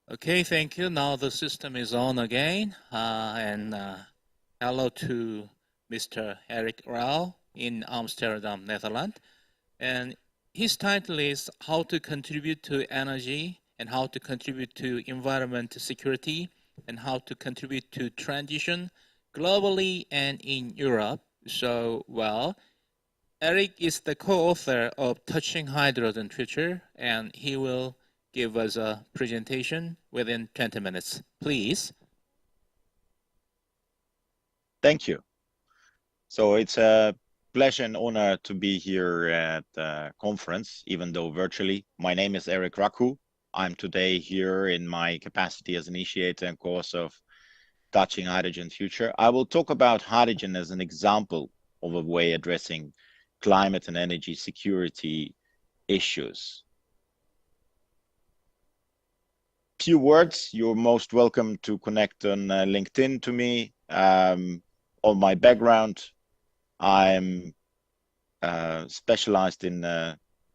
Okay, thank you. Now the system is on again. And hello to Mr. Eric Rao in Amsterdam, Netherlands. And his title is How to Contribute to Energy and How to Contribute to Environment Security and How to Contribute to Transition globally and in Europe. So, well, Eric is the co-author of Touching Hydrogen Future, and he will give us a presentation within 20 minutes. Please. Thank you. So it's a pleasure and honor to be here at the conference, even though virtually. My name is Eric Raku. I'm today here in my capacity as initiator and course of Touching Hydrogen Future. I will talk about hydrogen as an example of a way addressing climate and energy security issues. Few words, you're most welcome to connect on LinkedIn to me. On my background, I'm specialized in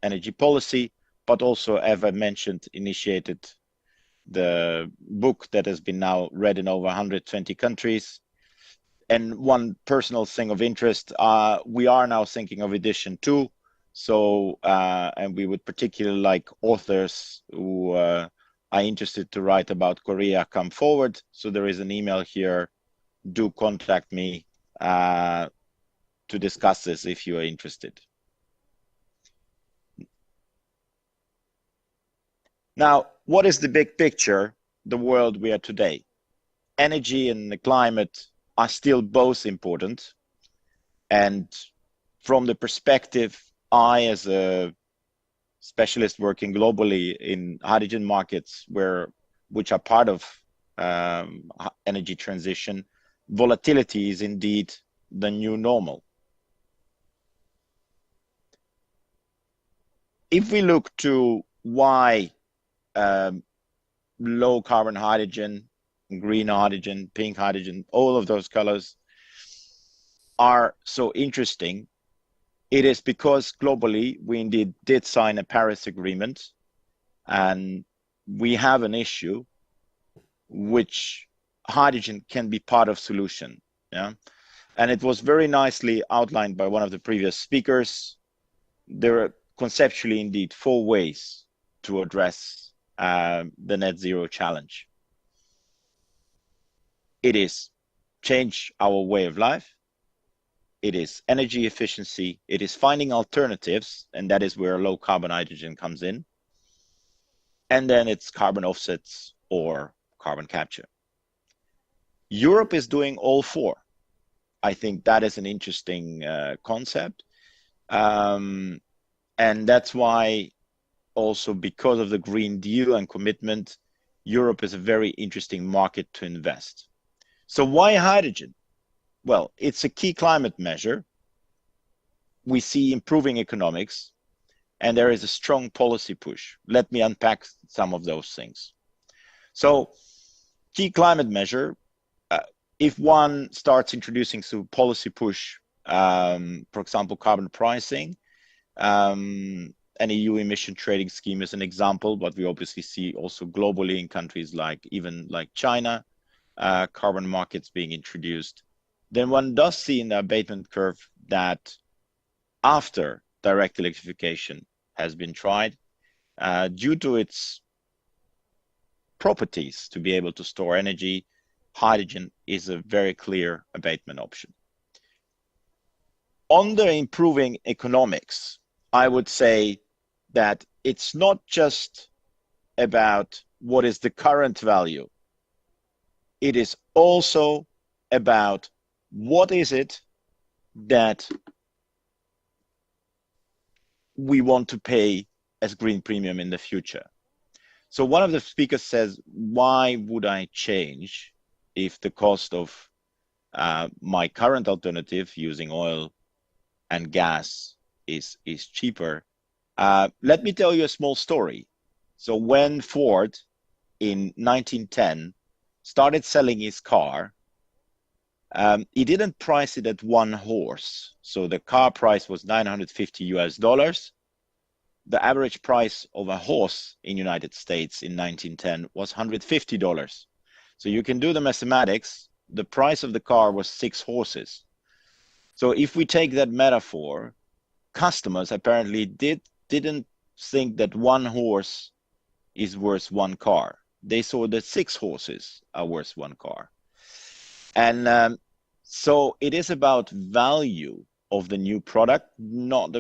energy policy, but also, as I mentioned, initiated the book that has been now read in over 120 countries. And one personal thing of interest, we are now thinking of edition 2. So, and we would particularly like authors who are interested to write about Korea come forward. So there is an email here. Do contact me to discuss this if you are interested. Now, what is the big picture, the world we are today? Energy and the climate are still both important. And from the perspective, I, as a specialist working globally in hydrogen markets, which are part of energy transition, volatility is indeed the new normal. If we look to why low carbon hydrogen, green hydrogen, pink hydrogen, all of those colors are so interesting, it is because globally we indeed did sign a Paris Agreement, and we have an issue which hydrogen can be part of solution. Yeah, and it was very nicely outlined by one of the previous speakers. There are conceptually indeed 4 ways to address the net zero challenge. It is change our way of life. It is energy efficiency. It is finding alternatives, and that is where low carbon hydrogen comes in. And then it's carbon offsets or carbon capture. Europe is doing all 4. I think that is an interesting concept. And that's why also, because of the Green Deal and commitment, Europe is a very interesting market to invest. So why hydrogen? Well, it's a key climate measure. We see improving economics, and there is a strong policy push. Let me unpack some of those things. So, key climate measure, if one starts introducing some policy push, for example, carbon pricing, an EU emission trading scheme is an example, but we obviously see also globally in countries like China, carbon markets being introduced. Then one does see in the abatement curve that after direct electrification has been tried, due to its properties to be able to store energy, hydrogen is a very clear abatement option. On the improving economics, I would say that it's not just about what is the current value. It is also about what is it that we want to pay as green premium in the future. So one of the speakers says, why would I change if the cost of my current alternative using oil and gas is cheaper? Let me tell you a small story. So when Ford in 1910 started selling his car, he didn't price it at 1 horse. So the car price was $950 US. the average price of a horse in United States in 1910 was $150. So you can do the mathematics. The price of the car was 6 horses. So if we take that metaphor, customers apparently didn't think that 1 horse is worth 1 car. They saw that 6 horses are worth 1 car. And so it is about value of the new product, not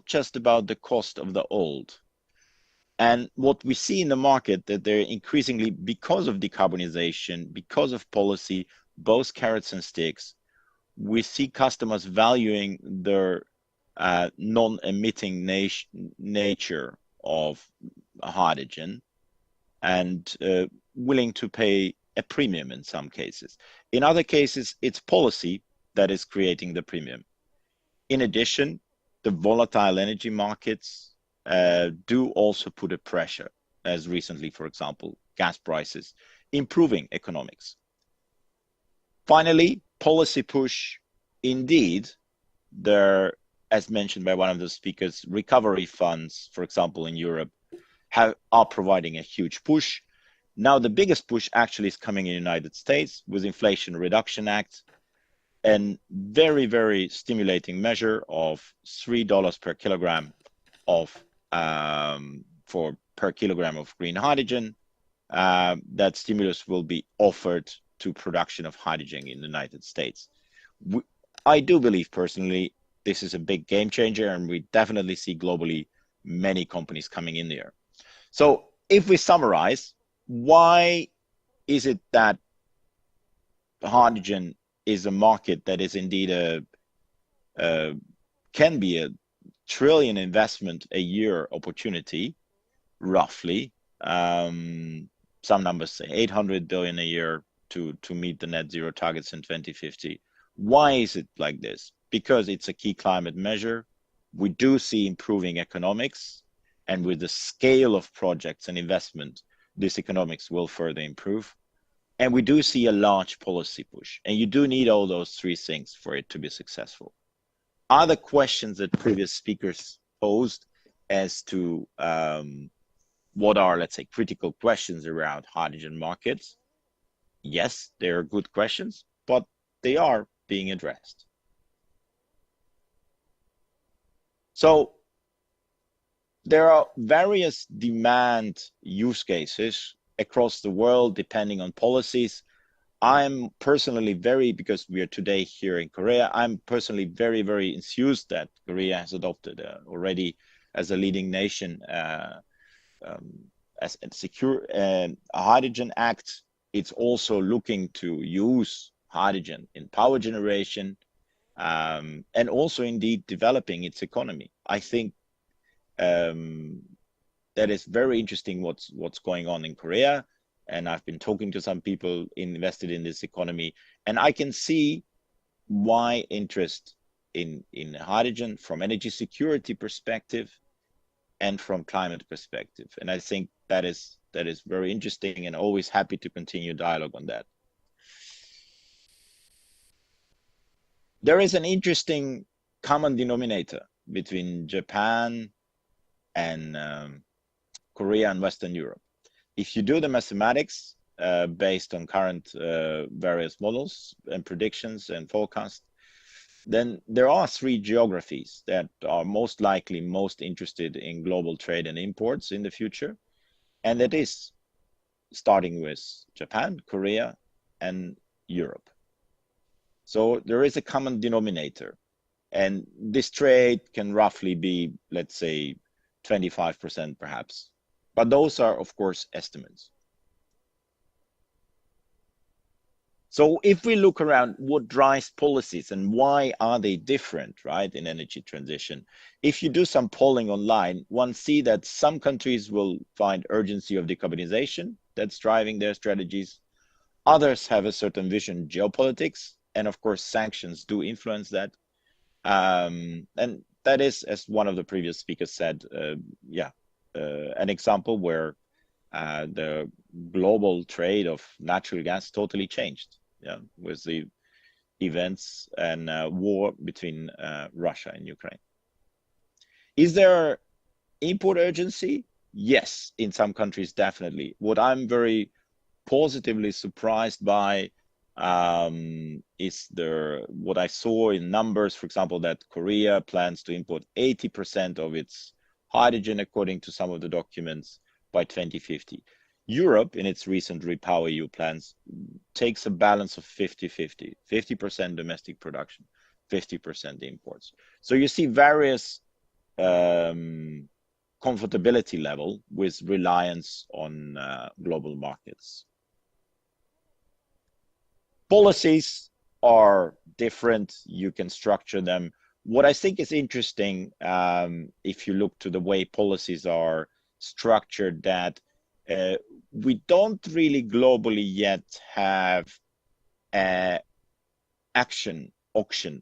just about the cost of the old. And what we see in the market, that they're increasingly, because of decarbonization, because of policy, both carrots and sticks, we see customers valuing their non-emitting nature of hydrogen, and willing to pay a premium in some cases. In other cases, it's policy that is creating the premium. In addition, the volatile energy markets do also put a pressure, as recently, for example, gas prices, improving economics. Finally, policy push. Indeed, there, as mentioned by one of the speakers, recovery funds, for example, in Europe, are providing a huge push. Now, the biggest push actually is coming in the United States with Inflation Reduction Act, and very, very stimulating measure of $3 per kilogram of per kilogram of green hydrogen. That stimulus will be offered to production of hydrogen in the United States. I do believe personally this is a big game changer, and we definitely see globally many companies coming in there. So if we summarize, why is it that hydrogen is a market that is indeed can be a trillion investment a year opportunity, roughly? Some numbers say 800 billion a year to meet the net zero targets in 2050. Why is it like this? Because it's a key climate measure. We do see improving economics, and with the scale of projects and investment, this economics will further improve. And we do see a large policy push, and you do need all those 3 things for it to be successful. Other questions that previous speakers posed as to what are, let's say, critical questions around hydrogen markets? Yes, they are good questions, but they are being addressed. So there are various demand use cases across the world depending on policies. I'm personally because we are today here in Korea, I'm personally very, very enthused that Korea has adopted already as a leading nation as a secure hydrogen act. It's also looking to use hydrogen in power generation, and also indeed developing its economy. I think that is very interesting what's going on in Korea, and I've been talking to some people invested in this economy, and I can see why interest in hydrogen from energy security perspective and from climate perspective. And I think that is very interesting, and always happy to continue dialogue on that. There is an interesting common denominator between Japan and Korea and Western Europe. If you do the mathematics based on current various models and predictions and forecasts, then there are 3 geographies that are most likely most interested in global trade and imports in the future. And that is starting with Japan, Korea, and Europe. So there is a common denominator. And this trade can roughly be, let's say, 25% perhaps. But those are, of course, estimates. So if we look around what drives policies and why are they different, right, in energy transition, if you do some polling online, one see that some countries will find urgency of decarbonization that's driving their strategies. Others have a certain vision, geopolitics, and of course sanctions do influence that. And that is, as one of the previous speakers said, an example where the global trade of natural gas totally changed, with the events and war between Russia and Ukraine. Is there Import urgency, yes, in some countries, definitely. What I'm very positively surprised by is what I saw in numbers, for example, that Korea plans to import 80% of its hydrogen, according to some of the documents, by 2050. Europe, in its recent REPowerEU plans, takes a balance of 50-50, 50% domestic production, 50% imports. So you see various comfortability level with reliance on global markets. Policies are different. You can structure them. What I think is interesting, if you look to the way policies are structured, that we don't really globally yet have an auction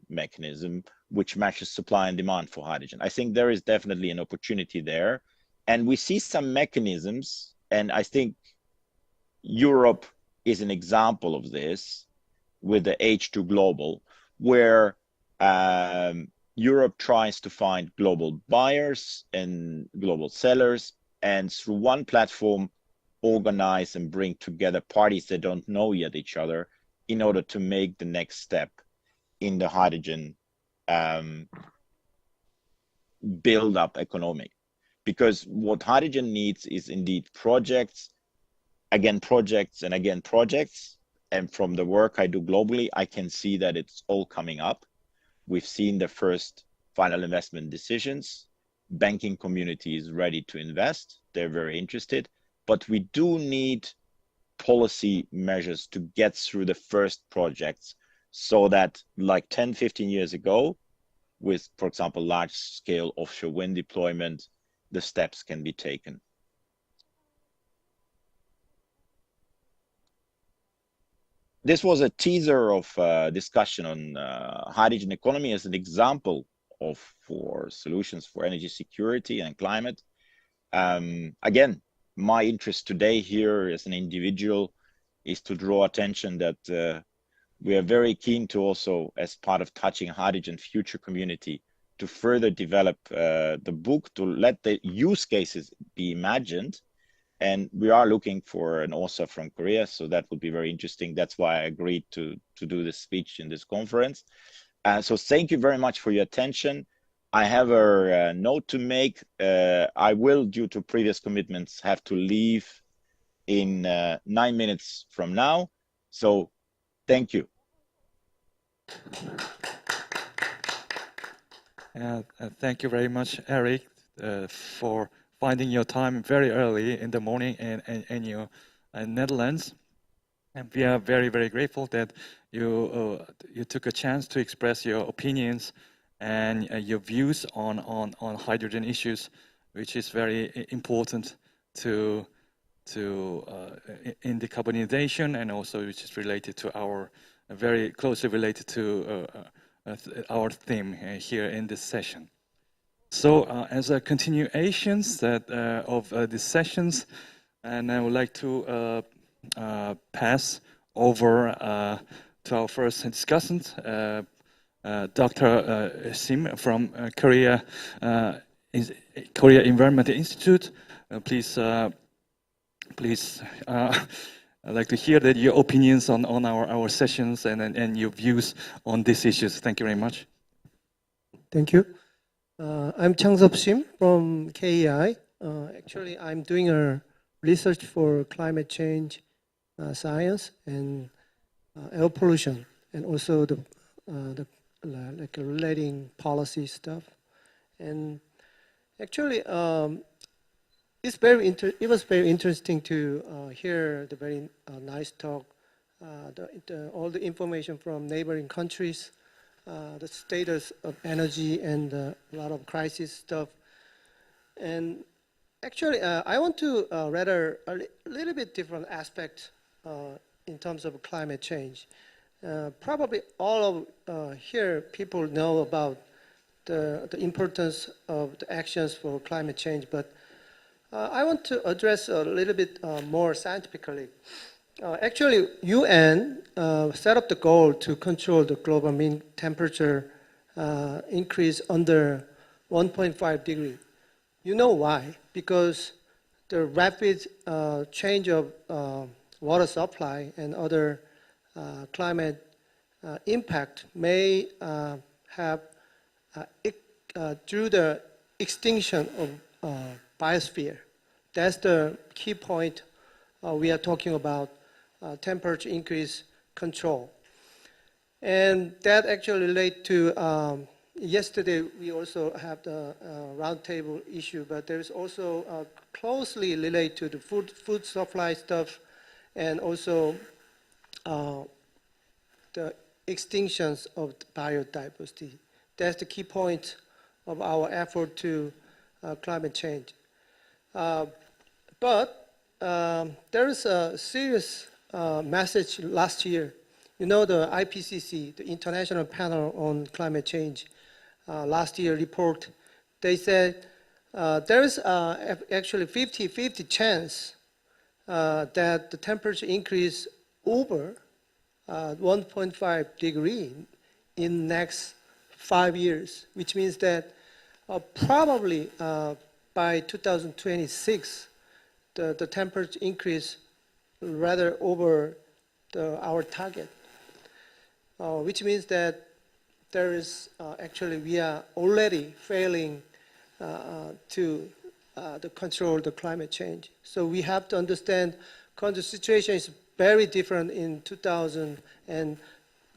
mechanism which matches supply and demand for hydrogen. I think there is definitely an opportunity there. And we see some mechanisms, and I think Europe is an example of this with the H2 Global, where Europe tries to find global buyers and global sellers, and through one platform, organize and bring together parties that don't know yet each other in order to make the next step in the hydrogen build-up economic. Because what hydrogen needs is indeed projects, again projects, and again projects. And from the work I do globally, I can see that it's all coming up. We've seen the first final investment decisions. Banking community is ready to invest. They're very interested. But we do need policy measures to get through the first projects so that, like 10, 15 years ago, with, for example, large-scale offshore wind deployment, the steps can be taken. This was a teaser of discussion on hydrogen economy as an example for solutions for energy security and climate. Again, my interest today here as an individual is to draw attention that we are very keen to also, as part of Touching Hydrogen Future Community, to further develop the book, to let the use cases be imagined. And we are looking for an author from Korea, so that would be very interesting. That's why I agreed to do this speech in this conference. So thank you very much for your attention. I have a note to make. I will, due to previous commitments, have to leave in 9 minutes from now. So thank you. Thank you very much, Eric, for finding your time very early in the morning in your Netherlands. And we are very, very grateful that you took a chance to express your opinions and your views on hydrogen issues, which is very important in decarbonization, and also which is related to our very closely related to our theme here in this session. So as a continuation of these sessions, and I would like to pass over to our first discussant, Dr. Sim from Korea Environmental Institute. Please, I'd like to hear that your opinions on our sessions and your views on these issues. Thank you very much. Thank you. I'm Chang-Sub Sim from KEI. Actually, I'm doing a research for climate change science and air pollution, and also the like relating policy stuff. And actually, it was very interesting to hear the very nice talk, all the information from neighboring countries, the status of energy, and a lot of crisis stuff. And actually, I want to rather a little bit different aspect in terms of climate change. Probably all of here people know about the importance of the actions for climate change, but I want to address a little bit more scientifically. Actually, UN set up the goal to control the global mean temperature increase under 1.5 degree You know why? Because the rapid change of water supply and other climate impact may have through the extinction of biosphere. That's the key point we are talking about, temperature increase control. And that actually relates to, yesterday we also have the roundtable issue, but there's also closely related to the food supply stuff and also the extinctions of biodiversity. That's the key point of our effort to climate change. But there is a serious message last year. You know, the IPCC, the International Panel on Climate Change, last year report, they said there is actually 50-50 chance that the temperature increase over 1.5 degree in next 5 years, which means that probably by 2026, the temperature increase rather over our target, which means that there is actually we are already failing to control the climate change. So we have to understand because the situation is very different in 2000 and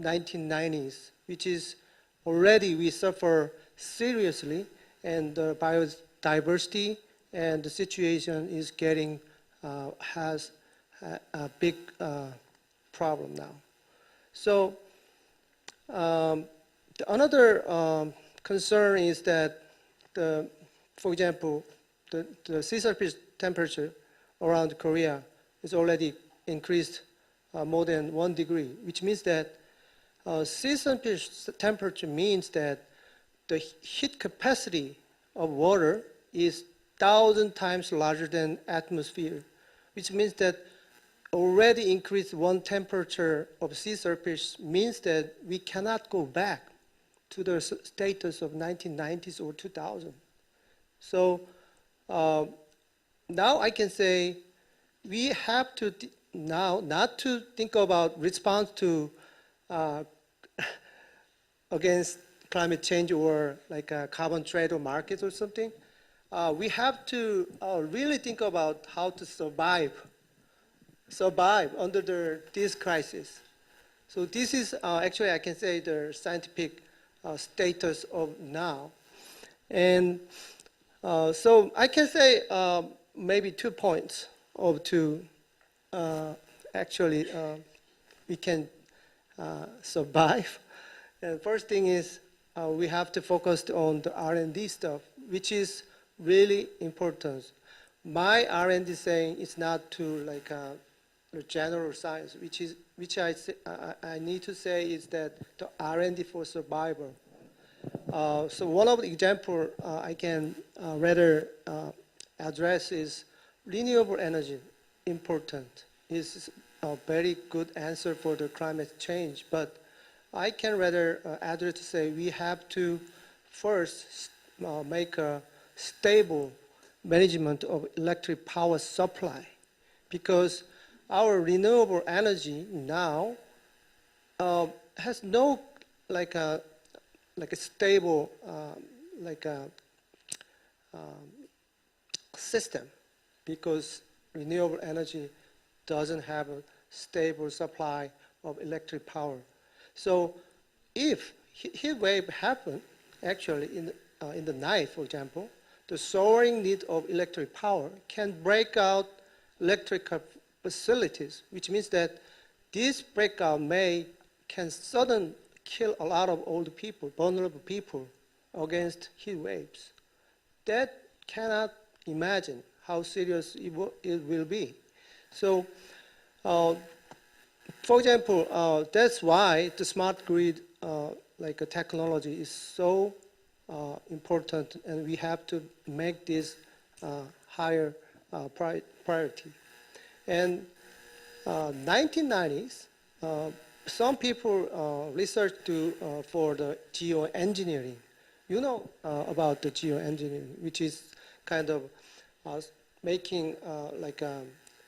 1990s, which is already we suffer seriously, and the biodiversity and the situation is getting has a big problem now. So another concern is that for example, the sea surface temperature around Korea is already increased more than 1 degree, which means that sea surface temperature means that the heat capacity of water is 1,000 times larger than atmosphere, which means that already increased one temperature of sea surface means that we cannot go back to the status of 1990s or 2000. So now I can say we have to now not to think about response to against climate change or like a carbon trade or market or something. We have to really think about how to survive under this crisis. So this is actually I can say the scientific status of now. And so I can say maybe 2 points of actually we can survive. And first thing is we have to focus on the R&D stuff, which is really important. My R&D saying is not to like the general science, which I need to say is that the R&D for survival. So one of the example I can rather address is renewable energy. Important is a very good answer for the climate change, but I can rather address to say we have to first make a stable management of electric power supply, because our renewable energy now has no like a stable system, because renewable energy doesn't have a stable supply of electric power. So if heat wave happen actually in the night, for example, the soaring need of electric power can break out electrical facilities, which means that this breakout can suddenly kill a lot of old people, vulnerable people against heat waves. That cannot imagine how serious it will be. So, for example, that's why the smart grid like a technology is so important, and we have to make this higher priority. And 1990s, some people researched for the geoengineering. You know about the geoengineering, which is kind of making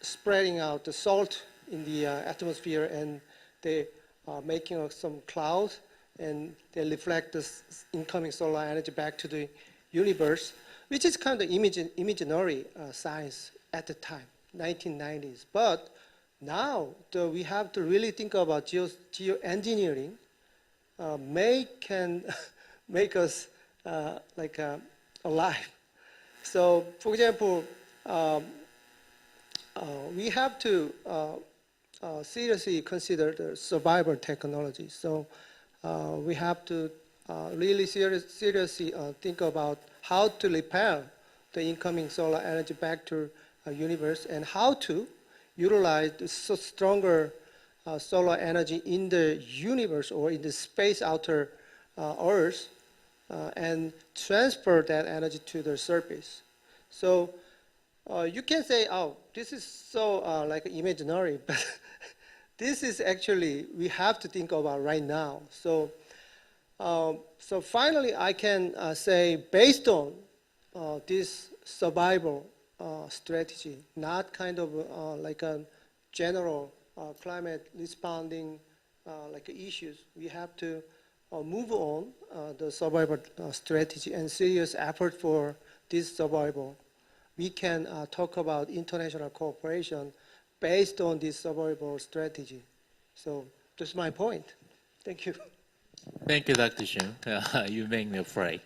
spreading out the salt in the atmosphere, and they are making some clouds, and they reflect the incoming solar energy back to the universe, which is kind of imaginary science at the time, 1990s. But now we have to really think about geoengineering. Can make us alive. So, for example, we have to seriously consider the survival technology. So we have to really seriously think about how to repel the incoming solar energy back to our universe, and how to utilize the stronger solar energy in the universe or in the space outer Earth, and transfer that energy to the surface. So you can say, oh, this is so imaginary, but this is actually we have to think about right now. So so finally, I can say, based on this survival strategy, not kind of like a general climate responding issues, we have to move on the survival strategy and serious effort for this survival. We can talk about international cooperation based on this survival strategy. So that's my point. Thank you. Thank you, Dr. Shim. You make me afraid.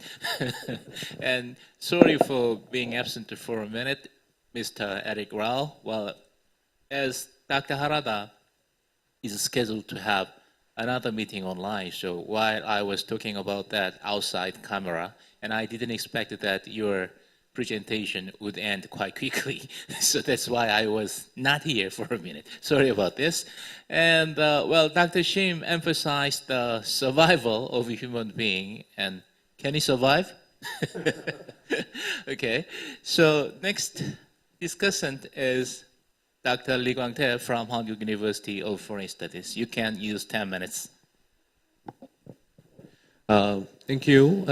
And sorry for being absent for a minute, Mr. Eric Rao. Well, as Dr. Harada is scheduled to have another meeting online, so while I was talking about that outside camera, and I didn't expect that your presentation would end quite quickly. So that's why I was not here for a minute. Sorry about this. And well, Dr. Shim emphasized the survival of a human being. And can he survive? Okay. So next discussant is Dr. Lee Kwang-tae from Hanguk University of Foreign Studies. You can use 10 minutes. Thank you.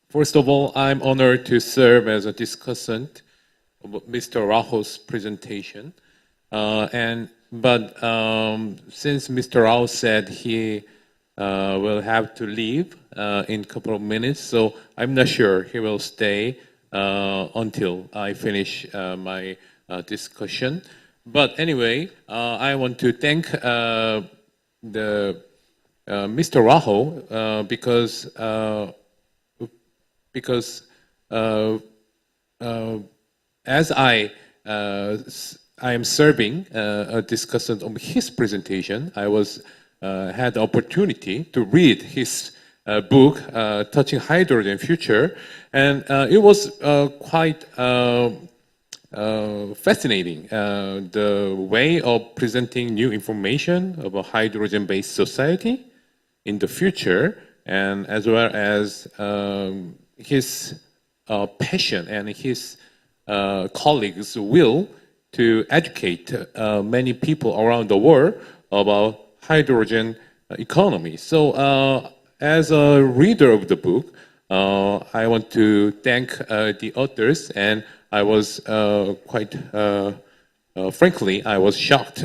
First of all, I'm honored to serve as a discussant of Mr. Rao's presentation. But since Mr. Rao said he will have to leave in a couple of minutes, so I'm not sure he will stay until I finish my discussion. But anyway, I want to thank Mr. Rao because as I am serving a discussant on his presentation, I had the opportunity to read his book, Touching Hydrogen Future, and it was quite fascinating, the way of presenting new information about hydrogen-based society in the future, and as well as his passion and his colleagues' will to educate many people around the world about hydrogen economy. So as a reader of the book, I want to thank the authors, and I was quite, frankly, I was shocked,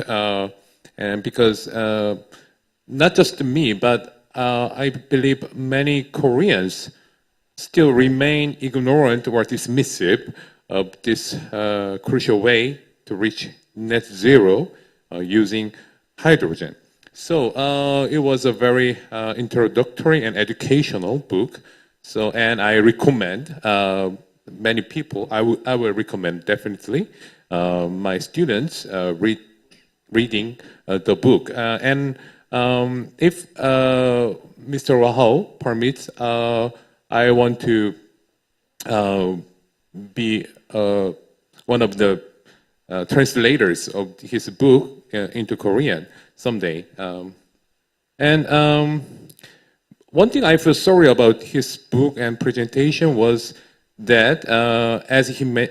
and because not just me, but I believe many Koreans still remain ignorant or dismissive of this crucial way to reach net zero using hydrogen. So it was a very introductory and educational book. So, and I recommend many people, I will recommend definitely my students reading the book. And if Mr. Rao permits, I want to be one of the translators of his book into Korean someday. And one thing I feel sorry about his book and presentation was that, as he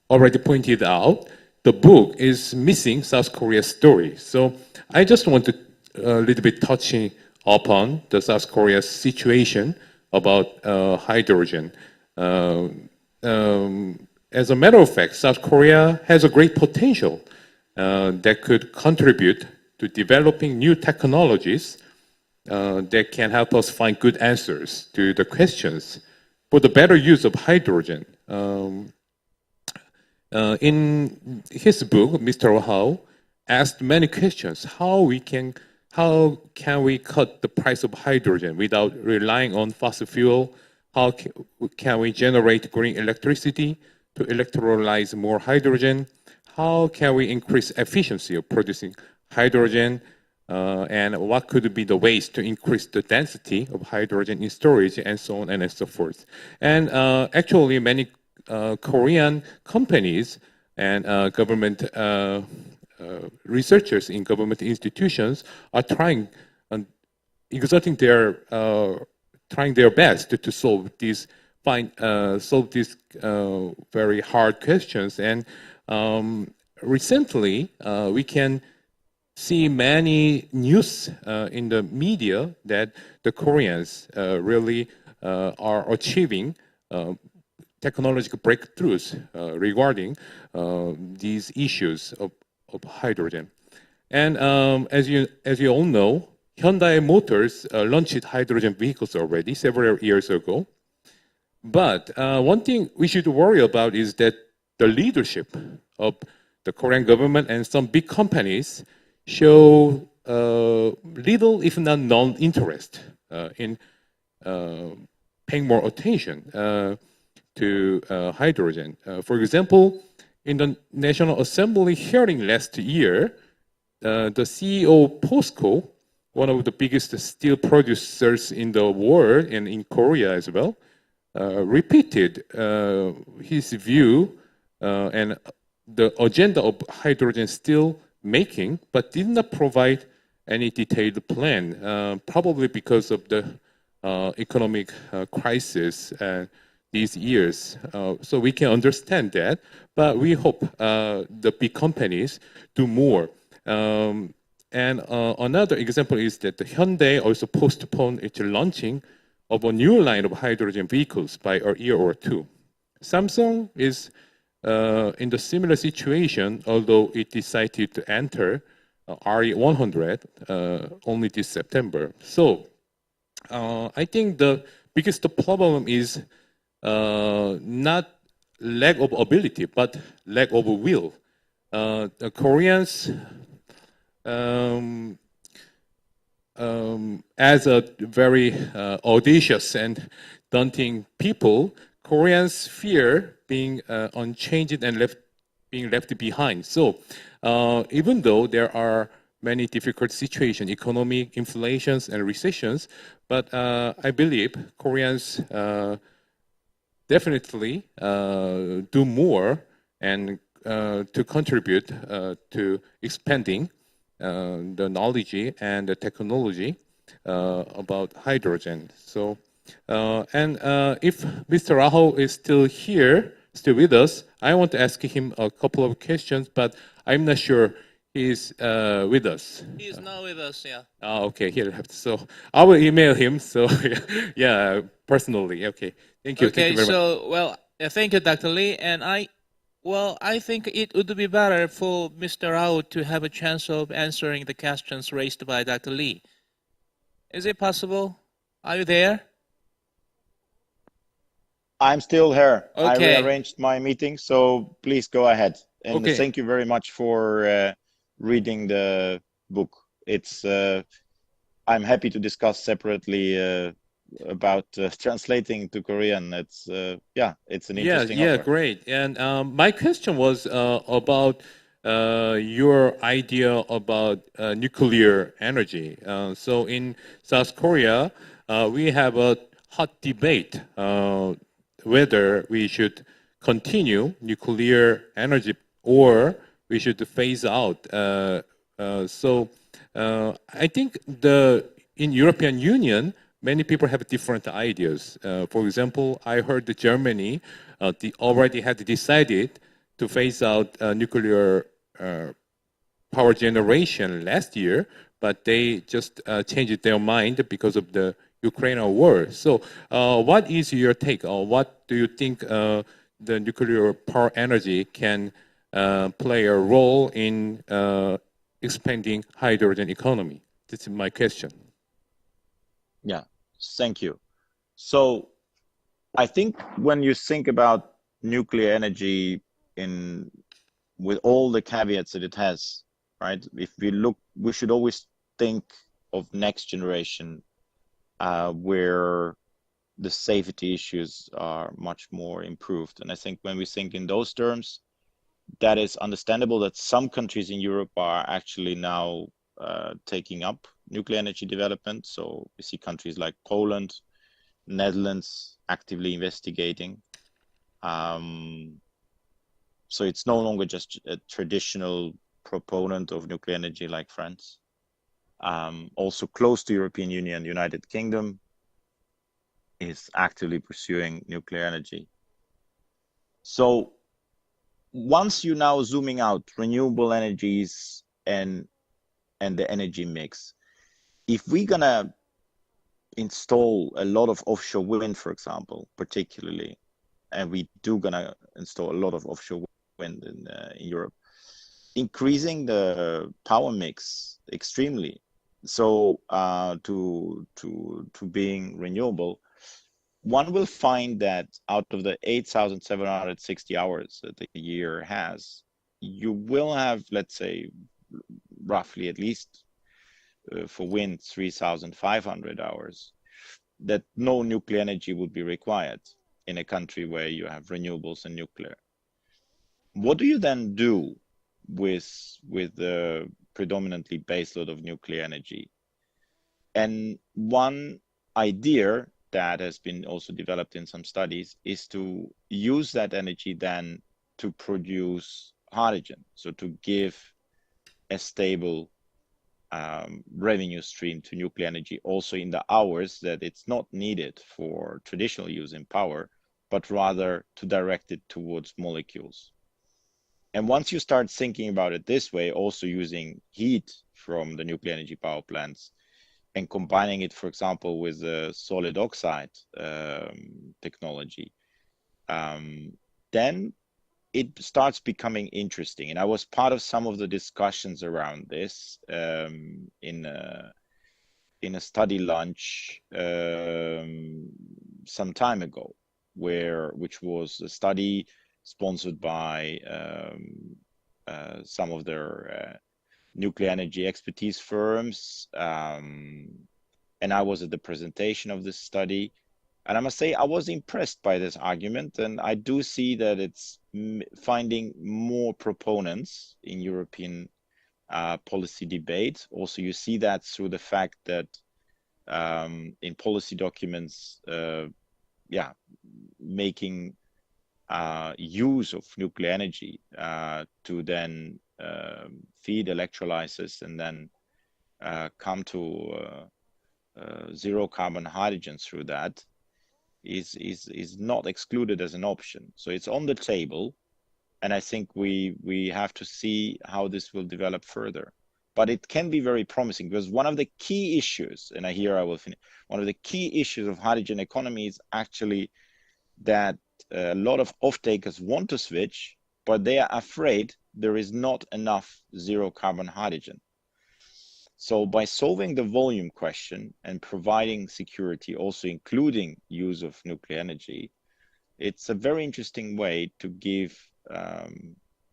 already pointed out, the book is missing South Korea's story. So I just want to a little bit touching upon the South Korea's situation about hydrogen. as a matter of fact, South Korea has a great potential that could contribute to developing new technologies that can help us find good answers to the questions for the better use of hydrogen. In his book, Mr. Hao asked many questions. How can we cut the price of hydrogen without relying on fossil fuel? How can we generate green electricity to electrolyze more hydrogen? How can we increase efficiency of producing hydrogen? And what could be the ways to increase the density of hydrogen in storage, and so on and so forth. And actually, many Korean companies and government researchers in government institutions are trying their best to solve these very hard questions. And recently, we can see many news in the media that the Koreans really are achieving technological breakthroughs regarding these issues of hydrogen. And as you all know, Hyundai Motors launched hydrogen vehicles already several years ago. But one thing we should worry about is that the leadership of the Korean government and some big companies show little, if not non-interest in paying more attention to hydrogen. For example, in the National Assembly hearing last year, the CEO of POSCO, one of the biggest steel producers in the world and in Korea as well, repeated his view and the agenda of hydrogen steel making, but did not provide any detailed plan, probably because of the economic crisis these years. So we can understand that, but we hope the big companies do more. And another example is that the Hyundai also postponed its launching of a new line of hydrogen vehicles by a year or two. Samsung is in the similar situation, although it decided to enter RE100 only this September. So I think the biggest problem is not lack of ability, but lack of will. The Koreans, as a very audacious and daunting people, Koreans fear being unchanged and being left behind. So even though there are many difficult situations, economic inflations and recessions, but I believe Koreans definitely do more and to contribute to expanding the knowledge and the technology about hydrogen. So, and if Mr. Raho is still here, still with us, I want to ask him a couple of questions, but I'm not sure he's with us. He is not with us, yeah. Oh, okay, he'll have to. So I will email him. So yeah, personally. Okay, thank you. Okay, thank you very much. so, well, thank you, Dr. Lee. And I think it would be better for Mr. Rao to have a chance of answering the questions raised by Dr. Lee. Is it possible? Are you there? I'm still here. Okay. I rearranged my meeting, so please go ahead. And Okay. thank you very much for reading the book. It's I'm happy to discuss separately about translating to Korean. It's yeah, it's an interesting Yeah, offer. great. And my question was about your idea about nuclear energy. So in South Korea, we have a hot debate whether we should continue nuclear energy or we should phase out. So I think in European Union, many people have different ideas. For example, I heard that Germany already had decided to phase out nuclear power generation last year, but they just changed their mind because of the Ukraine war. So what is your take, or what do you think the nuclear power energy can play a role in expanding hydrogen economy? This is my question. Yeah, thank you. So I think when you think about nuclear energy in with all the caveats that it has, right? If we look, we should always think of next generation, where the safety issues are much more improved. And I think when we think in those terms, that is understandable that some countries in Europe are actually now taking up nuclear energy development. So we see countries like Poland, Netherlands actively investigating. So it's no longer just a traditional proponent of nuclear energy like France. Also close to European Union, United Kingdom is actively pursuing nuclear energy. So once you now zooming out renewable energies and the energy mix, if we're gonna install a lot of offshore wind, for example, particularly, and we do gonna install a lot of offshore wind in Europe, increasing the power mix extremely, so to being renewable, one will find that out of the 8,760 hours that the year has, you will have, let's say, roughly at least for wind 3,500 hours that no nuclear energy would be required in a country where you have renewables and nuclear. What do you then do with the predominantly baseload of nuclear energy? And one idea that has been also developed in some studies is to use that energy then to produce hydrogen, so to give a stable revenue stream to nuclear energy also in the hours that it's not needed for traditional use in power, but rather to direct it towards molecules. And once you start thinking about it this way, also using heat from the nuclear energy power plants and combining it, for example, with the solid oxide technology, then it starts becoming interesting. And I was part of some of the discussions around this in a study launch some time ago, which was a study sponsored by some of their nuclear energy expertise firms. And I was at the presentation of this study. And I must say, I was impressed by this argument. And I do see that it's finding more proponents in European policy debate. Also, you see that through the fact that in policy documents, making use of nuclear energy to then feed electrolysis and then come to zero carbon hydrogen through that is not excluded as an option. So it's on the table, and I think we have to see how this will develop further. But it can be very promising, because one of the key issues, and I will finish, one of the key issues of hydrogen economy is actually that a lot of off-takers want to switch, but they are afraid there is not enough zero carbon hydrogen. So by solving the volume question and providing security, also including use of nuclear energy, it's a very interesting way to give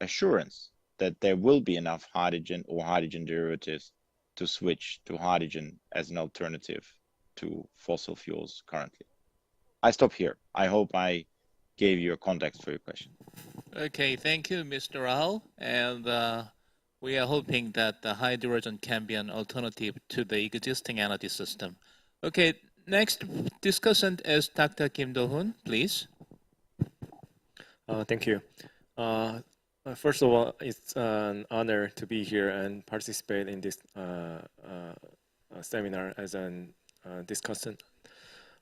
assurance that there will be enough hydrogen or hydrogen derivatives to switch to hydrogen as an alternative to fossil fuels currently. I stop here. I hope I gave you a context for your question. Okay, thank you, Mr. Rao. And we are hoping that the hydrogen can be an alternative to the existing energy system. Okay, next discussant is Dr. Kim Do-hoon, please. Thank you. First of all, it's an honor to be here and participate in this seminar as a discussant.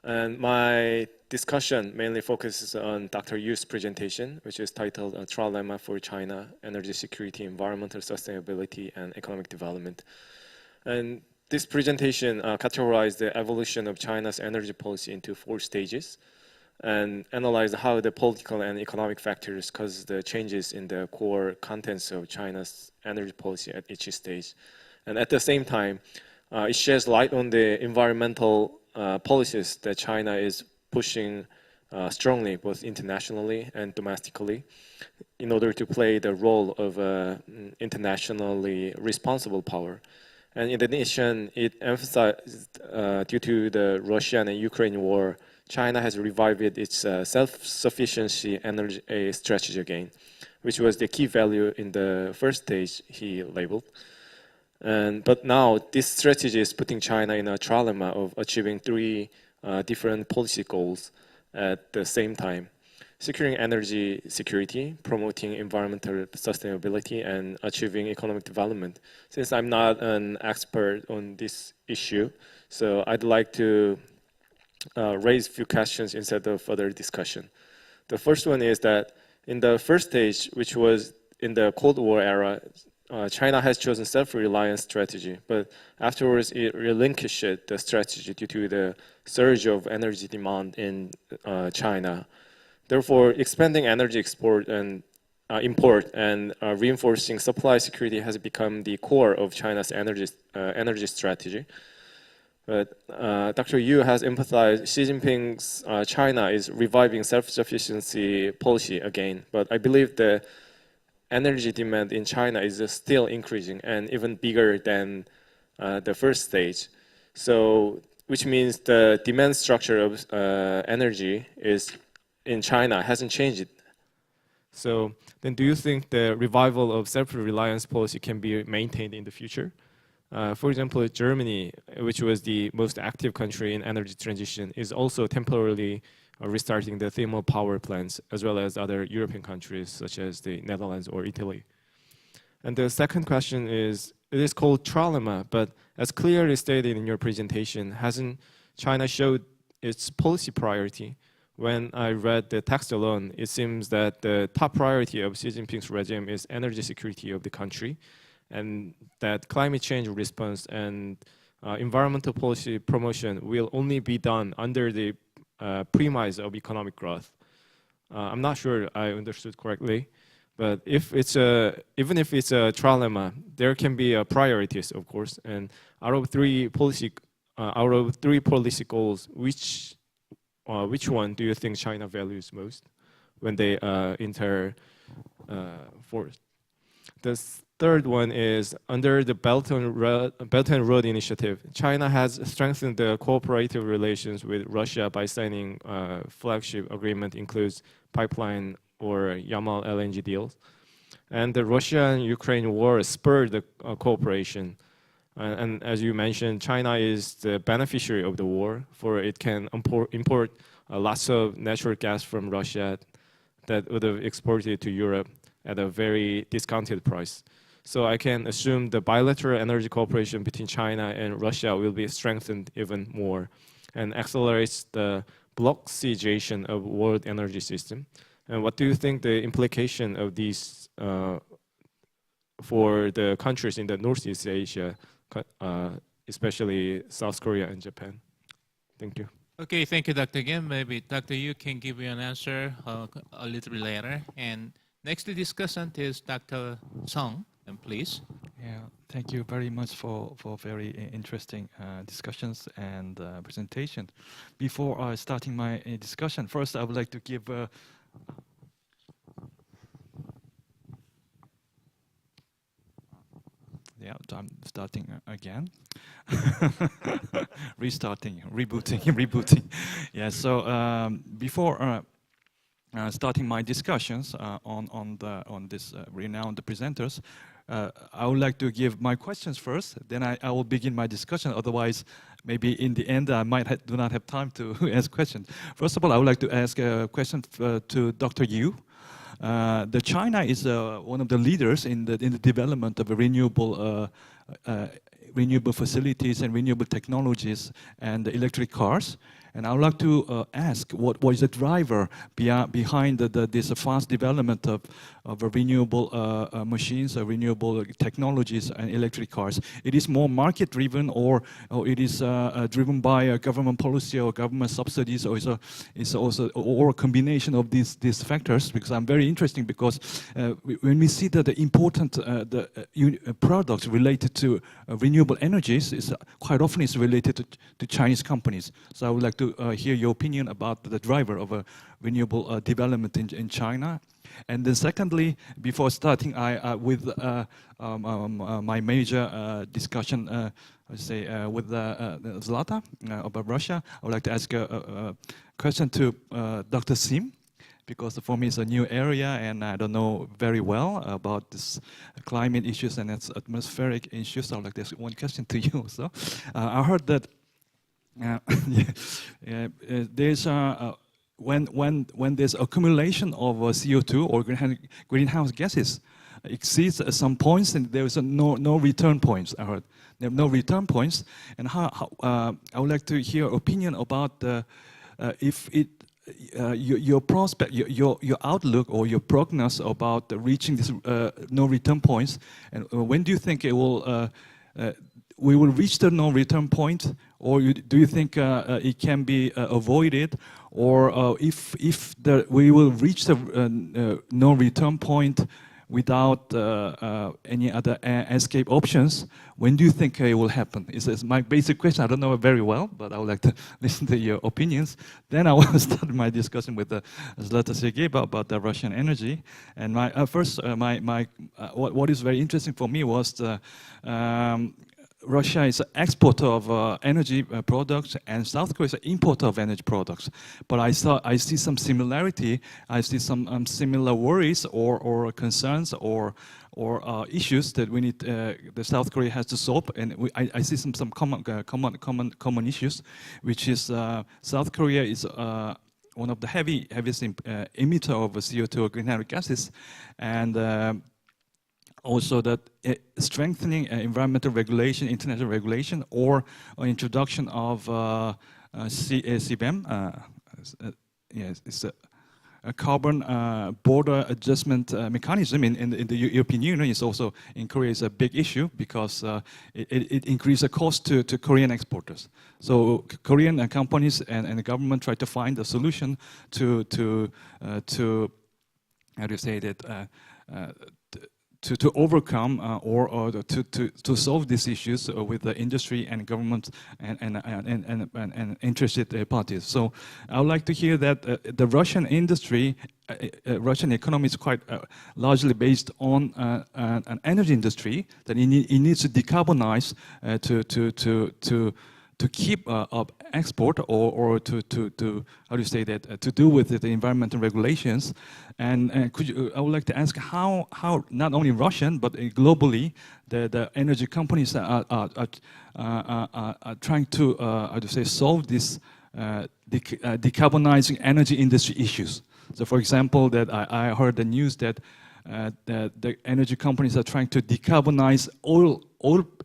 And my discussion mainly focuses on Dr. Yu's presentation, which is titled "A Trilemma for China: Energy Security, Environmental Sustainability, and Economic Development." And this presentation categorized the evolution of China's energy policy into 4 stages. and analyze how the political and economic factors cause the changes in the core contents of China's energy policy at each stage. And at the same time, it sheds light on the environmental policies that China is pushing strongly, both internationally and domestically, in order to play the role of internationally responsible power. And in addition, it emphasized, due to the Russian and Ukraine war, China has revived its self-sufficiency energy strategy again, which was the key value in the first stage he labeled. But now this strategy is putting China in a trilemma of achieving three different policy goals at the same time: securing energy security, promoting environmental sustainability, and achieving economic development. Since I'm not an expert on this issue, so I'd like to raise a few questions instead of further discussion. The first one is that in the first stage, which was in the Cold War era, China has chosen self-reliance strategy, but afterwards it relinquished the strategy due to the surge of energy demand in China. Therefore, expanding energy export and import and reinforcing supply security has become the core of China's energy strategy. But Dr. Yu has emphasized Xi Jinping's China is reviving self-sufficiency policy again, but I believe the energy demand in China is still increasing and even bigger than the first stage. So, which means the demand structure of energy is in China hasn't changed. So then do you think the revival of self-reliance policy can be maintained in the future? For example, Germany, which was the most active country in energy transition, is also temporarily restarting the thermal power plants, as well as other European countries such as the Netherlands or Italy. And the second question is, it is called trilemma, but as clearly stated in your presentation, hasn't China showed its policy priority? When I read the text alone, it seems that the top priority of Xi Jinping's regime is energy security of the country, and that climate change response and environmental policy promotion will only be done under the premise of economic growth. I'm not sure I understood correctly, but if it's even if it's a trilemma, there can be priorities, of course. And out of three policy goals, which one do you think China values most when they enter forth? The third one is, under the Belt and Road Initiative, China has strengthened the cooperative relations with Russia by signing flagship agreement includes pipeline or Yamal LNG deals. And the Russia-Ukraine war spurred the cooperation. And as you mentioned, China is the beneficiary of the war, for it can import lots of natural gas from Russia that would have exported to Europe at a very discounted price. So I can assume the bilateral energy cooperation between China and Russia will be strengthened even more and accelerates the block situation of world energy system. And what do you think the implication of these for the countries in the Northeast Asia, especially South Korea and Japan? Thank you. Okay, thank you, Dr. Kim. Maybe Dr. Yu can give you an answer a little bit later. And next discussant is Dr. Song, and please. Yeah, thank you very much for very interesting discussions and presentation. Before starting my discussion, first I would like to give yeah, I'm starting again. Restarting, rebooting. Yeah, so before starting my discussions on this renowned presenters, I would like to give my questions first. Then I will begin my discussion. Otherwise, maybe in the end I might do not have time to ask questions. First of all, I would like to ask a question to Dr. Yu. The China is one of the leaders in the development of renewable facilities and renewable technologies and electric cars. And I would like to ask what is the driver behind this fast development of renewable machines, renewable technologies, and electric cars? It is more market-driven, or it is driven by government policy or government subsidies, or is also or a combination of these factors? Because I'm very interested, because when we see that the important products related to renewable energies is quite often is related to Chinese companies. So I would like to hear your opinion about the driver of a renewable development in China. And then secondly, before starting with my major discussion, with Zlata about Russia, I would like to ask a question to Dr. Sim, because for me it's a new area and I don't know very well about this climate issues and its atmospheric issues. I would like to ask one question to you. So I heard that there's when there's accumulation of CO2 or greenhouse gases exceeds some points, and there is no return points. I heard there are no return points, and how I would like to hear opinion about if it your prospect, your outlook or your prognosis about reaching this no return points, and when do you think it will we will reach the no return point, or do you think it can be avoided, or if we will reach the no return point without any other escape options, when do you think it will happen? Is my basic question. I don't know it very well, but I would like to listen to your opinions. Then I will start my discussion with Zlata Sergeyeva about the Russian energy. And my what is very interesting for me was the Russia is an exporter of energy products, and South Korea is an importer of energy products. But I see some similarity. I see some similar worries or concerns or issues that we need. The South Korea has to solve, and I see some common issues, which is South Korea is one of the heaviest emitter of CO2 or greenhouse gases, and also that strengthening environmental regulation, international regulation, or introduction of CBAM, yes, it's a carbon border adjustment mechanism in the European Union. Is also in Korea is a big issue, because it increases the cost to Korean exporters. So Korean companies and the government try to find a solution to how do you say that, to overcome or to solve these issues with the industry and government and interested parties. So I would like to hear that the Russian industry, Russian economy is quite largely based on an energy industry, that it needs to decarbonize to keep up export or to how do you say that, to do with the environmental regulations. And I would like to ask how not only Russian but globally the energy companies are trying to how to say solve this decarbonizing energy industry issues. So for example, that I heard the news that the energy companies are trying to decarbonize oil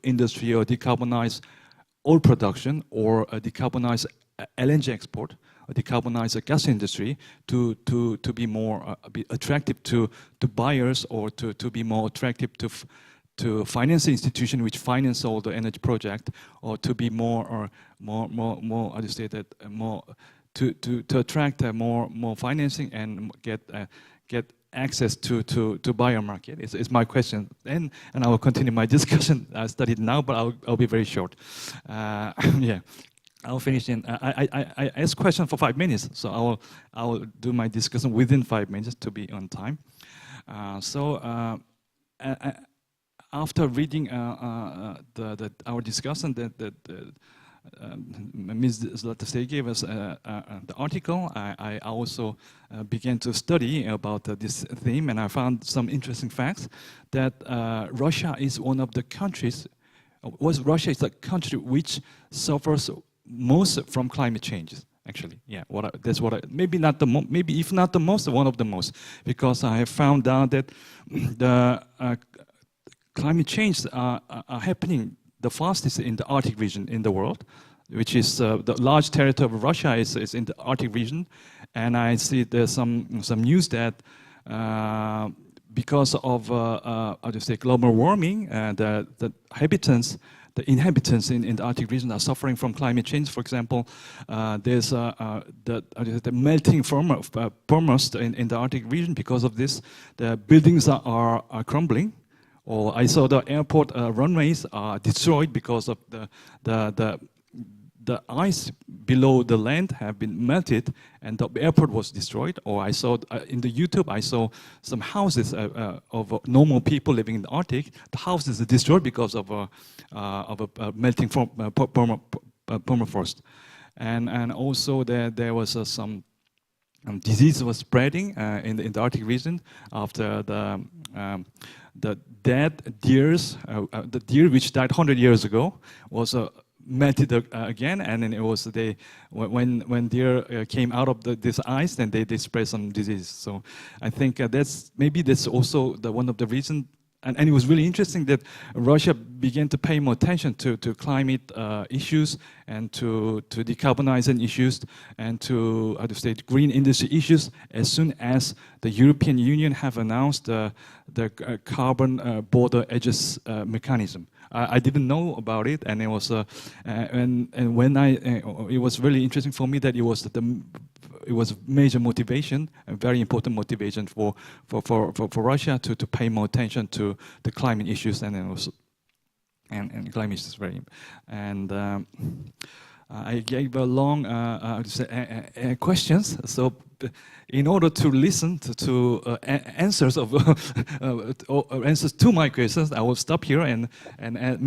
industry, or decarbonize oil production, or decarbonize LNG export, or decarbonize the gas industry to be more be attractive to buyers, or to be more attractive to finance institutions which finance all the energy project, or to be more how do you say that, more to attract more financing and get access to buyer market is my question, and I will continue my discussion. I studied now, but I'll be very short. Yeah, I'll finish in. I ask question for 5 minutes, so I will do my discussion within 5 minutes to be on time. After reading our discussion, Ms. Zlata gave us the article. I also began to study about this theme, and I found some interesting facts that Russia is one of the countries. Russia is the country which suffers most from climate changes. Actually, yeah. Maybe not the maybe if not the most, one of the most, because I have found out that the climate change are happening the fastest in the Arctic region in the world. which is the large territory of Russia is in the Arctic region, and I see there's some news that because of how do you say global warming, the inhabitants in the Arctic region are suffering from climate change. For example, there's the melting permafrost in the Arctic region. Because of this, the buildings are crumbling. Or I saw the airport runways are destroyed because of the ice below the land have been melted and the airport was destroyed. Or I saw in the YouTube, I saw some houses of normal people living in the Arctic. The houses are destroyed because of a melting permafrost. And also there was some disease was spreading in the Arctic region after the dead deers, the deer which died 100 years ago was melted again, and then it was when deer came out of this ice, then they spread some disease. So I think that's also one of the reasons. And it was really interesting that Russia began to pay more attention to climate issues and to decarbonizing issues and to green industry issues as soon as the European Union have announced the carbon border edges mechanism. I didn't know about it, and it was it was really interesting for me that it was a major motivation, a very important motivation for Russia to pay more attention to the climate issues, and then also and climate is very I gave a long questions. So in order to listen to answers of answers to my questions, I will stop here, and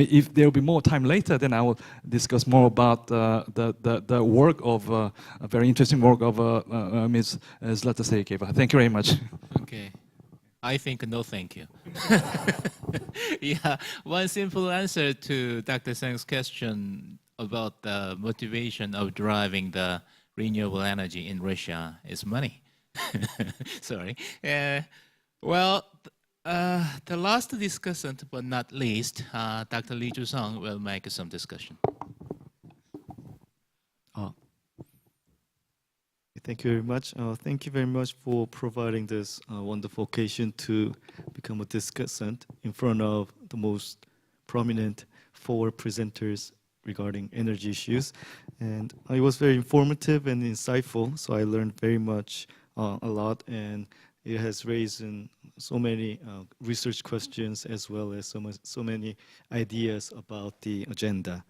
if there will be more time later, then I will discuss more about the work of a very interesting work of Ms. Zlata Sergeyeva. Thank you very much. Okay. I think no thank you. Yeah, one simple answer to Dr. Seng's question about the motivation of driving the renewable energy in Russia is money. Sorry. Well, the last discussant, but not least, Dr. Lee Ju-sung will make some discussion. Thank you very much. Thank you very much for providing this wonderful occasion to become a discussant in front of the most prominent 4 presenters regarding energy issues. And it was very informative and insightful, so I learned very much, a lot, and it has raised so many research questions as well as so many ideas about the agenda.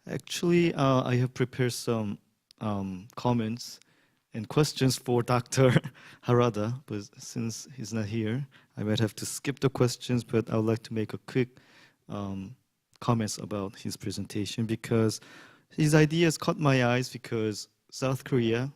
Actually, I have prepared some comments and questions for Dr. Harada, but since he's not here, I might have to skip the questions, but I would like to make a quick comments about his presentation, because his ideas caught my eyes because South Korea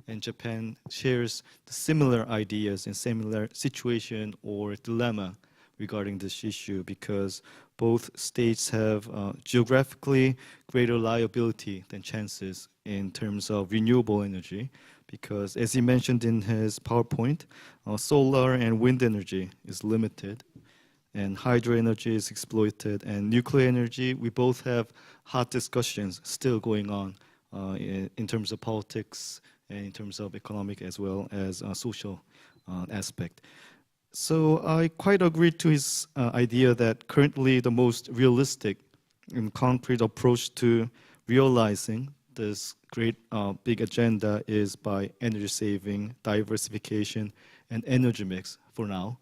and Japan shares the similar ideas and similar situation or dilemma regarding this issue, because both states have geographically greater liability than chances in terms of renewable energy, because as he mentioned in his PowerPoint, solar and wind energy is limited and hydro energy is exploited, and nuclear energy, we both have hot discussions still going on in terms of politics and in terms of economic as well as social aspect. So I quite agree to his idea that currently the most realistic and concrete approach to realizing this great big agenda is by energy saving, diversification, and energy mix for now.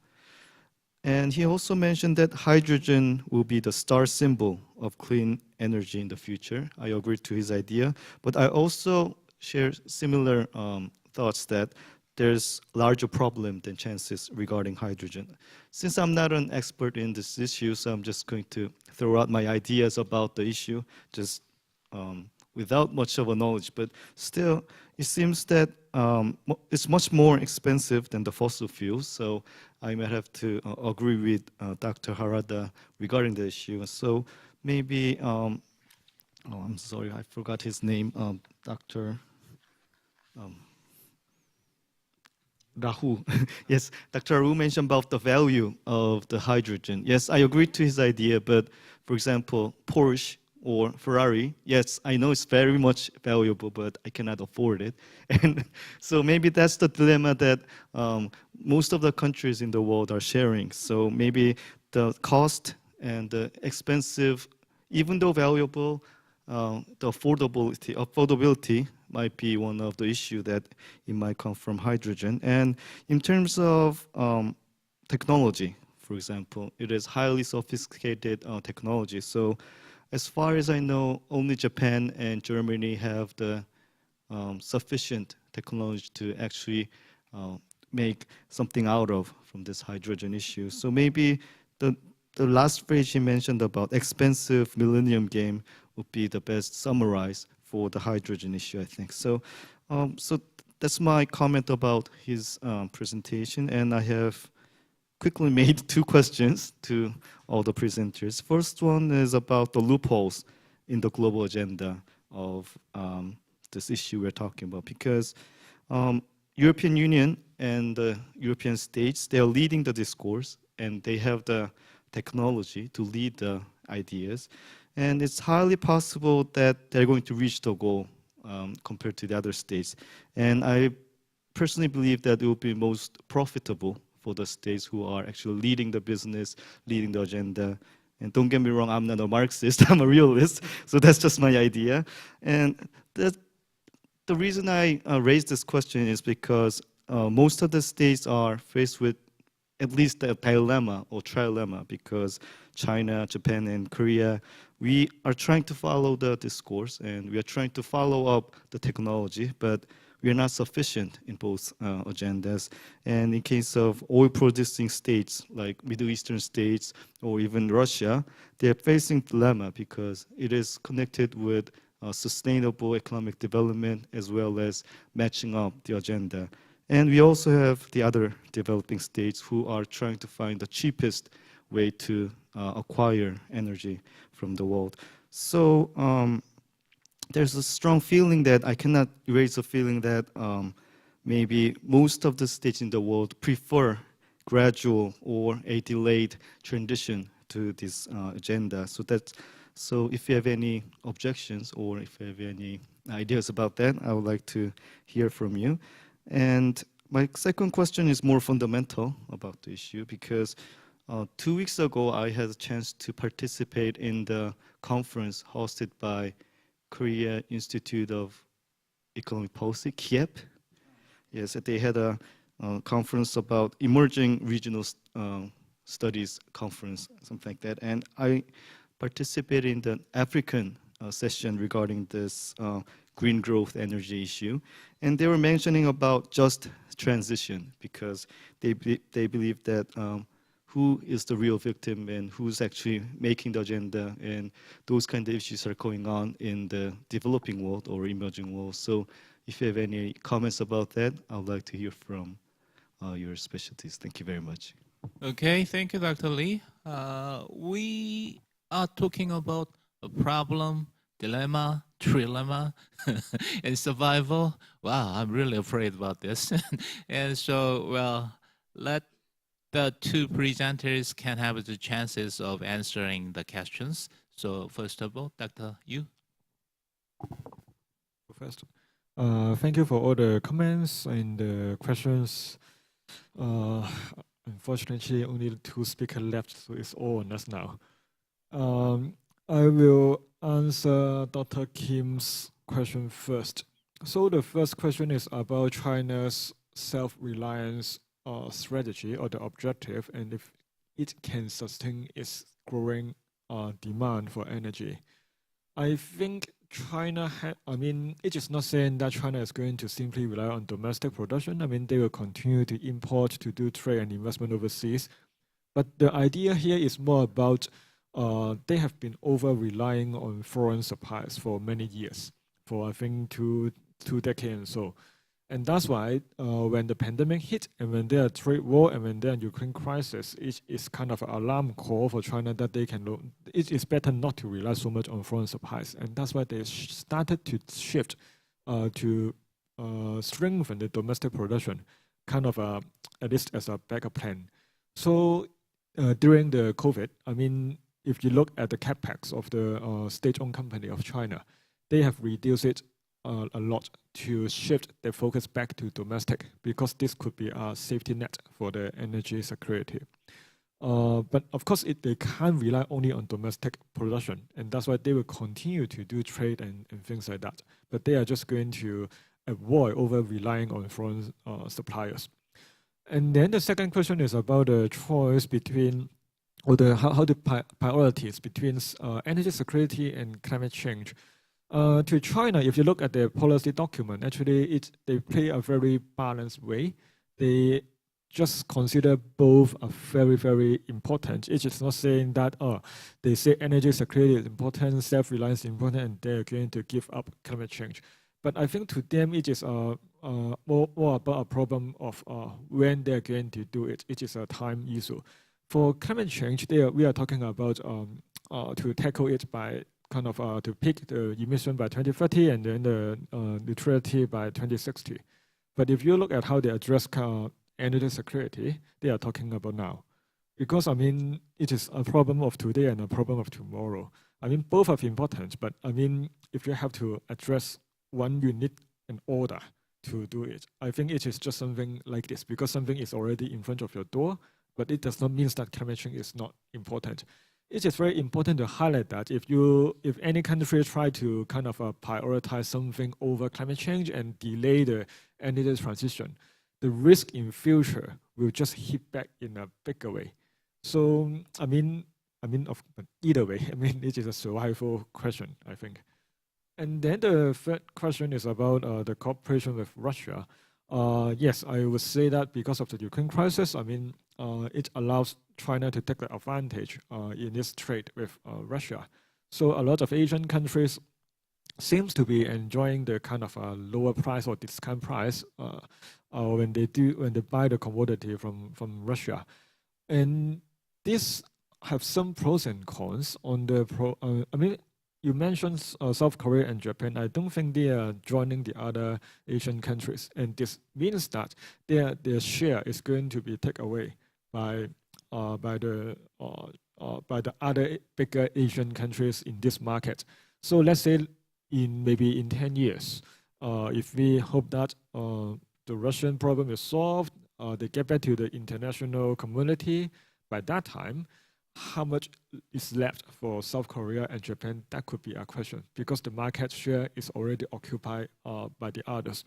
And he also mentioned that hydrogen will be the star symbol of clean energy in the future. I agree to his idea, but I also share similar thoughts that there's larger problem than chances regarding hydrogen. Since I'm not an expert in this issue, so I'm just going to throw out my ideas about the issue, just without much of a knowledge, but still, it seems that it's much more expensive than the fossil fuels, so I might have to agree with Dr. Harada regarding the issue. So maybe, I'm sorry, I forgot his name, Dr. Rahu. Yes, Dr. Rahu mentioned about the value of the hydrogen. Yes, I agree to his idea, but for example, Porsche or Ferrari, yes, I know it's very much valuable, but I cannot afford it. And so maybe that's the dilemma that most of the countries in the world are sharing. So maybe the cost and the expensive, even though valuable, the affordability might be one of the issues that it might come from hydrogen. And in terms of technology, for example, it is highly sophisticated technology. So as far as I know, only Japan and Germany have the sufficient technology to actually make something out of from this hydrogen issue. So maybe the last phrase you mentioned about expensive millennium game would be the best summarize for the hydrogen issue, I think. So, so that's my comment about his presentation, and I have quickly made two questions to all the presenters. First one is about the loopholes in the global agenda of this issue we're talking about, because European Union and the European states, they are leading the discourse and they have the technology to lead the ideas. And it's highly possible that they're going to reach the goal compared to the other states. And I personally believe that it will be most profitable for the states who are actually leading the business, leading the agenda. And don't get me wrong, I'm not a Marxist, I'm a realist. So that's just my idea. And the reason I raised this question is because most of the states are faced with at least a dilemma or trilemma, because China, Japan, and Korea, we are trying to follow the discourse and we are trying to follow up the technology, but we are not sufficient in both agendas. And in case of oil-producing states like Middle Eastern states or even Russia, they are facing dilemma because it is connected with sustainable economic development as well as matching up the agenda. And we also have the other developing states who are trying to find the cheapest way to acquire energy from the world. So there's a strong feeling that I cannot erase the feeling that maybe most of the states in the world prefer gradual or a delayed transition to this agenda. So if you have any objections or if you have any ideas about that, I would like to hear from you. And my second question is more fundamental about the issue, because 2 weeks ago, I had a chance to participate in the conference hosted by Korea Institute of Economic Policy, KIEP. Yes, they had a conference about emerging regional studies conference, something like that. And I participated in the African session regarding this green growth energy issue. And they were mentioning about just transition, because they believe that who is the real victim and who's actually making the agenda, and those kind of issues are going on in the developing world or emerging world. So if you have any comments about that, I would like to hear from your specialties. Thank you very much. Okay, thank you, Dr. Lee. We are talking about a problem, dilemma, trilemma, and survival. Wow, I'm really afraid about this. And so, well, let the two presenters can have the chances of answering the questions. So first of all, Dr. Yu. First, thank you for all the comments and the questions. Unfortunately, only 2 speakers left, so it's all on us now. I will answer Dr. Kim's question first. So the first question is about China's self-reliance strategy or the objective, and if it can sustain its growing demand for energy. I think China it is not saying that China is going to simply rely on domestic production. I mean, they will continue to import to do trade and investment overseas. But the idea here is more about they have been over-relying on foreign supplies for many years, for I think two decades and so. And that's why when the pandemic hit and when there are trade war and when there are Ukraine crisis, it is kind of an alarm call for China that they can, it is better not to rely so much on foreign supplies. And that's why they started to shift to strengthen the domestic production, kind of at least as a backup plan. So during the COVID, I mean, if you look at the capex of the state-owned company of China, they have reduced it a lot to shift their focus back to domestic, because this could be a safety net for the energy security. But of course, they can't rely only on domestic production, and that's why they will continue to do trade and things like that. But they are just going to avoid over relying on foreign suppliers. And then the second question is about the choice between, or how the priorities between energy security and climate change. To China, if you look at their policy document, actually they play a very balanced way. They just consider both are very, very important. It is not saying that they say energy security is important, self-reliance is important, and they're going to give up climate change. But I think to them it is more about a problem of when they're going to do it. It is a time issue. For climate change, we are talking about to tackle it by kind of to peak the emission by 2030 and then the neutrality by 2060. But if you look at how they address energy security, they are talking about now. Because, I mean, it is a problem of today and a problem of tomorrow. I mean, both are important, but I mean, if you have to address one, you need an order to do it. I think it is just something like this, because something is already in front of your door, but it does not mean that climate change is not important. It is very important to highlight that if any country try to kind of prioritize something over climate change and delay the energy transition, the risk in future will just hit back in a bigger way. So I mean, either way, I mean, it is a survival question, I think. And then the third question is about the cooperation with Russia. Yes, I would say that because of the Ukraine crisis, I mean, it allows China to take the advantage in this trade with Russia. So a lot of Asian countries seems to be enjoying the kind of lower price or discount price when they buy the commodity from Russia, and this have some pros and cons on the I mean, you mentioned South Korea and Japan. I don't think they are joining the other Asian countries, and this means that their share is going to be taken away by the other bigger Asian countries in this market. So let's say maybe in 10 years, if we hope that the Russian problem is solved, they get back to the international community, by that time, how much is left for South Korea and Japan? That could be a question, because the market share is already occupied by the others.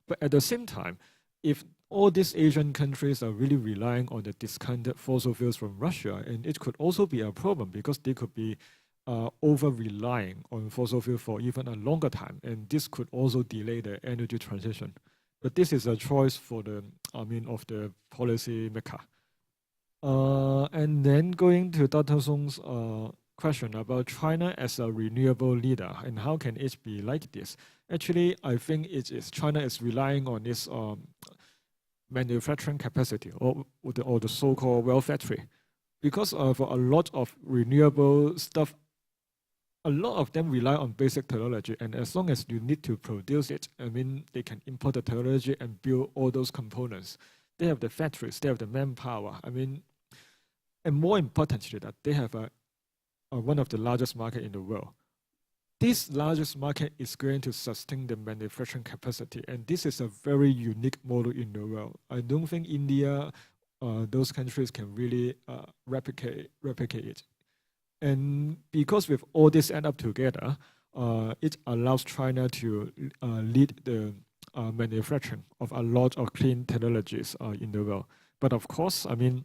But at the same time, if all these Asian countries are really relying on the discounted fossil fuels from Russia, and it could also be a problem because they could be over-relying on fossil fuel for even a longer time, and this could also delay the energy transition. But this is a choice for the policy maker. And then going to Dr. Song's question about China as a renewable leader and how can it be like this? Actually, I think China is relying on its manufacturing capacity or the so-called well factory, because for a lot of renewable stuff, a lot of them rely on basic technology, and as long as you need to produce it, I mean, they can import the technology and build all those components. They have the factories, they have the manpower. I mean, and more importantly, that they have one of the largest market in the world. This largest market is going to sustain the manufacturing capacity, and this is a very unique model in the world. I don't think India, those countries can really replicate it. And because with all this add up together, it allows China to lead the manufacturing of a lot of clean technologies in the world. But of course, I mean,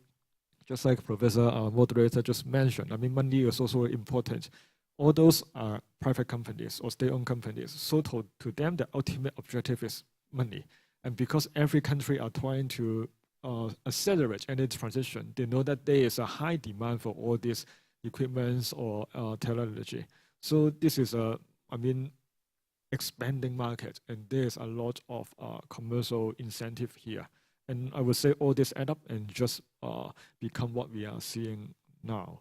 just like Professor Moderator just mentioned, I mean, money is also important. All those are private companies or state-owned companies. So to them, the ultimate objective is money. And because every country are trying to accelerate energy transition, they know that there is a high demand for all these equipments or technology. So this is expanding market, and there's a lot of commercial incentive here. And I would say all this add up and just become what we are seeing now.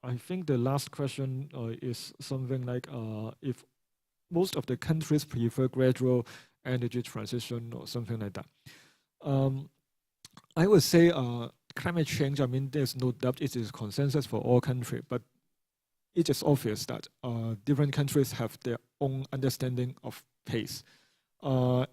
I think the last question is something like if most of the countries prefer gradual energy transition or something like that. I would say climate change, I mean, there's no doubt it is consensus for all countries, but it is obvious that different countries have their own understanding of pace.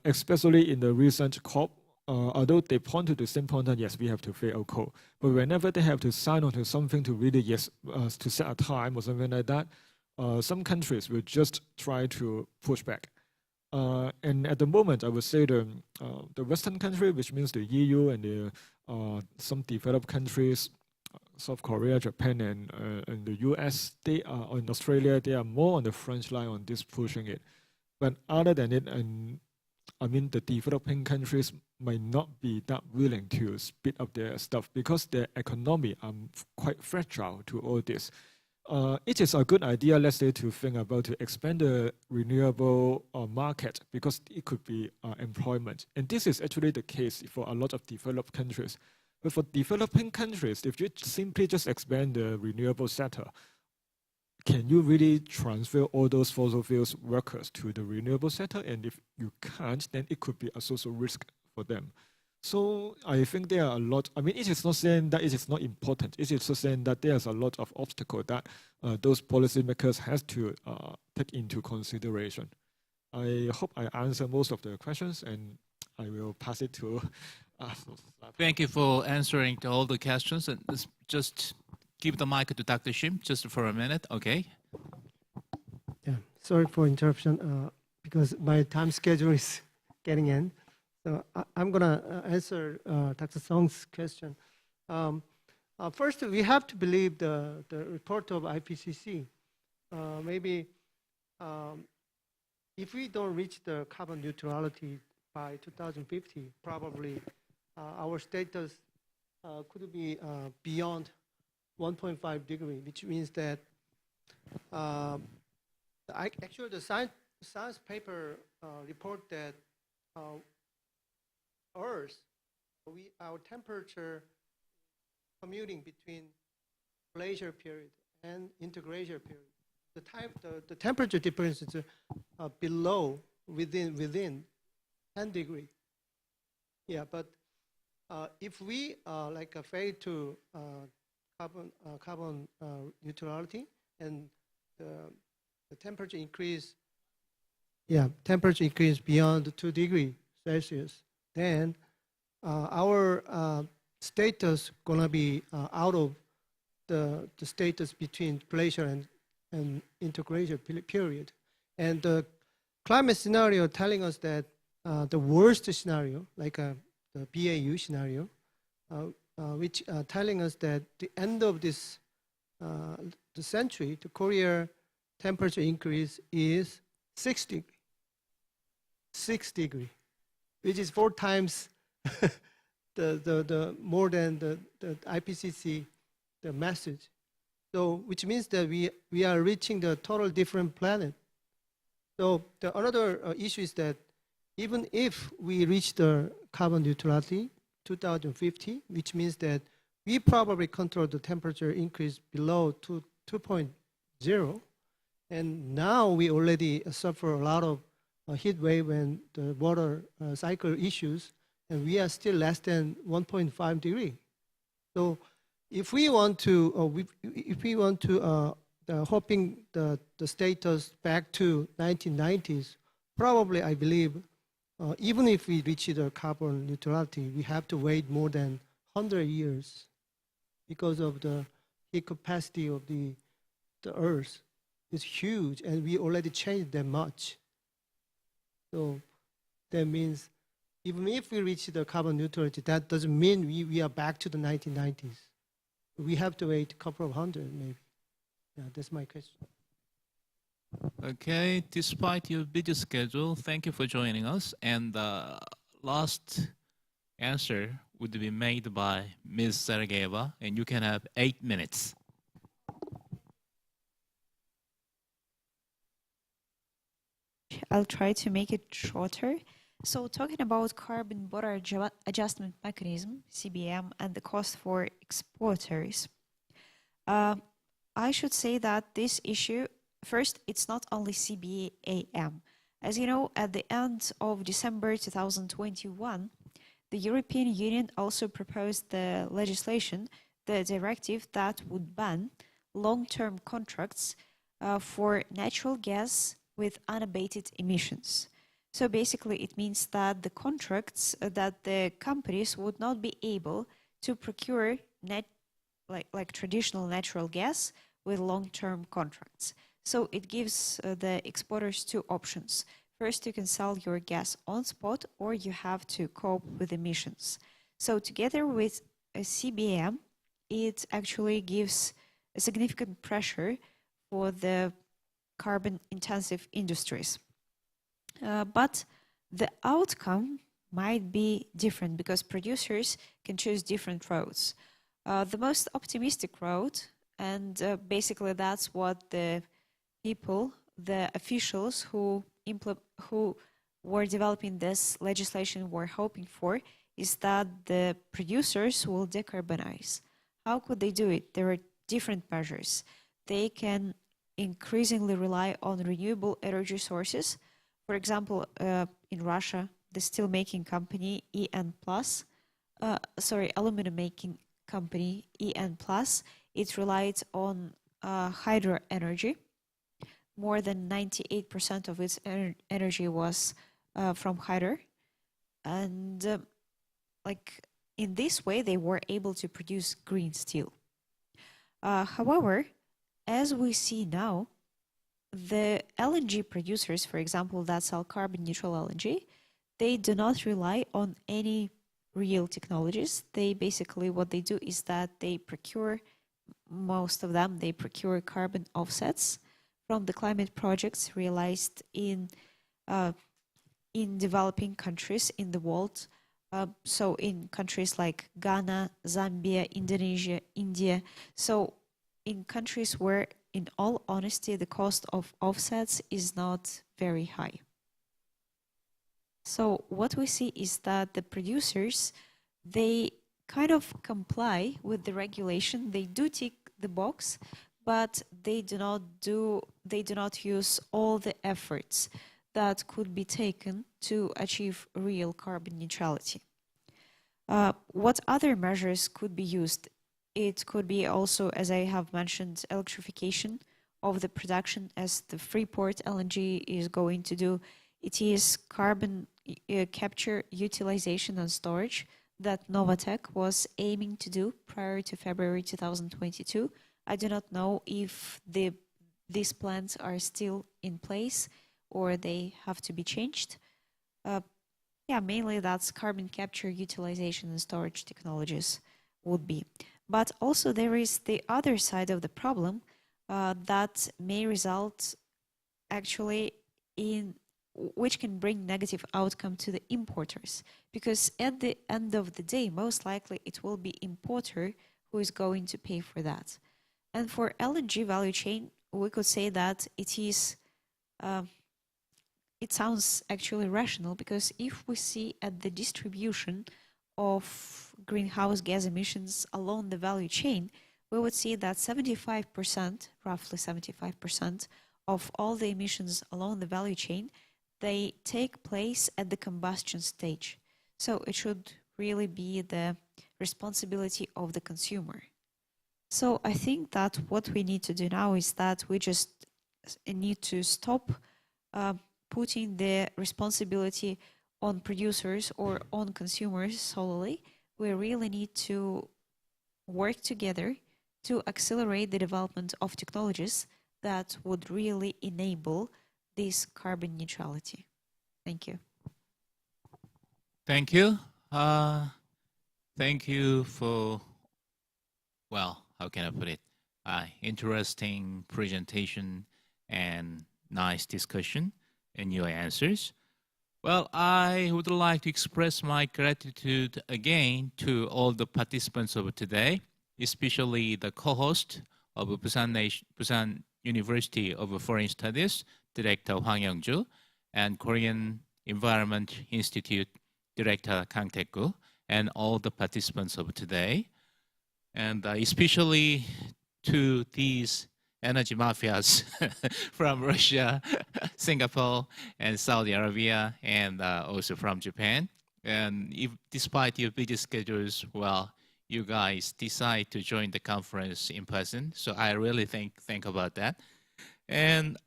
Especially in the recent COP, although they point to the same point that yes, we have to phase out coal, but whenever they have to sign on to something to really to set a time or something like that, some countries will just try to push back. And at the moment, I would say the Western country, which means the EU and some developed countries, South Korea, Japan, and the US, they are in Australia. They are more on the front line on this pushing it. But other than it, and I mean, the developing countries might not be that willing to speed up their stuff because their economy are quite fragile to all this. It is a good idea, let's say, to think about to expand the renewable market because it could be employment. And this is actually the case for a lot of developed countries. But for developing countries, if you simply just expand the renewable sector, can you really transfer all those fossil fuels workers to the renewable sector? And if you can't, then it could be a social risk for them. So I think there are a lot, I mean, it is not saying that it is not important. It is just saying that there's a lot of obstacles that those policymakers have to take into consideration. I hope I answered most of the questions and I will pass it to Thank you for answering to all the questions. And just give the mic to Dr. Shim just for a minute, okay? Yeah, sorry for interruption because my time schedule is getting in. So I'm gonna answer Dr. Song's question. First, we have to believe the report of IPCC. Maybe if we don't reach the carbon neutrality by 2050, probably our status could be beyond 1.5 degree, which means that actually the science paper report that Earth, our temperature commuting between glacier period and interglacier period. The temperature difference is below within 10 degree. Yeah, but if we fail to carbon neutrality and the temperature increase, beyond 2 degrees Celsius, then our status gonna be out of the status between glacier and interglacier period. And the climate scenario telling us that the worst scenario, like the BAU scenario, which telling us that the end of this the century, the Korea temperature increase is 6 degrees. 6 degrees, which is 4 times the more than the IPCC the message. So which means that we are reaching the total different planet. So the another issue is that even if we reach the carbon neutrality 2050, which means that we probably control the temperature increase below 2.0, and now we already suffer a lot of heat wave and the water cycle issues, and we are still less than 1.5 degree. So if we want to, hoping the status back to 1990s, probably I believe, even if we reach the carbon neutrality, we have to wait more than 100 years because of the heat capacity of the Earth is huge, and we already changed that much. So that means even if we reach the carbon neutrality, that doesn't mean we are back to the 1990s. We have to wait a couple of hundred, maybe. Yeah, that's my question. Okay, despite your busy schedule, thank you for joining us. And the last answer would be made by Ms. Sergeyeva, and you can have 8 minutes. I'll try to make it shorter. So talking about carbon border adjustment mechanism, CBM, and the cost for exporters, I should say that this issue, first, it's not only CBAM. As you know, at the end of December 2021, the European Union also proposed the legislation, the directive that would ban long-term contracts for natural gas with unabated emissions. So basically, it means that the contracts that the companies would not be able to procure like traditional natural gas with long-term contracts. So it gives the exporters two options. First, you can sell your gas on spot, or you have to cope with emissions. So together with a CBM, it actually gives a significant pressure for the carbon-intensive industries. But the outcome might be different because producers can choose different roads. The most optimistic road, and basically that's what the people, the officials who were developing this legislation were hoping for, is that the producers will decarbonize. How could they do it? There are different measures. They can increasingly rely on renewable energy sources. For example, in Russia, the steel making company aluminum making company EN+, it relied on hydro energy. More than 98% of its energy was from hydro. And like in this way, they were able to produce green steel. However, as we see now, the LNG producers, for example, that sell carbon neutral LNG, they do not rely on any real technologies. They basically, what they do is that they procure, most of them, they procure carbon offsets from the climate projects realized in developing countries in the world. So in countries like Ghana, Zambia, Indonesia, India. So in countries where, in all honesty, the cost of offsets is not very high. So what we see is that the producers, they kind of comply with the regulation. They do tick the box, but they do not use all the efforts that could be taken to achieve real carbon neutrality. What other measures could be used? It could be also, as I have mentioned, electrification of the production, as the Freeport LNG is going to do. It is carbon capture, utilization and storage that Novatek was aiming to do prior to February 2022. I do not know if these plans are still in place or they have to be changed. Yeah, mainly that's carbon capture, utilization and storage technologies would be. But also there is the other side of the problem that may result actually in which can bring negative outcome to the importers, because at the end of the day, most likely it will be importer who is going to pay for that. And for LNG value chain, we could say that it is, it sounds actually rational, because if we see at the distribution of greenhouse gas emissions along the value chain, we would see that 75%, roughly 75% of all the emissions along the value chain, they take place at the combustion stage. So it should really be the responsibility of the consumer. So I think that what we need to do now is that we just need to stop putting the responsibility on producers or on consumers solely. We really need to work together to accelerate the development of technologies that would really enable this carbon neutrality. Thank you. Thank you. Thank you for, well, how can I put it? Interesting presentation and nice discussion and your answers. Well, I would like to express my gratitude again to all the participants of today, especially the co-host of Busan University of Foreign Studies, Director Hwang Young-ju, and Korean Environment Institute Director Kang Taek-gu, and all the participants of today. And especially to these energy mafias from Russia, Singapore, and Saudi Arabia, and also from Japan. And if, despite your busy schedules, well, you guys decide to join the conference in person. So I really think about that. And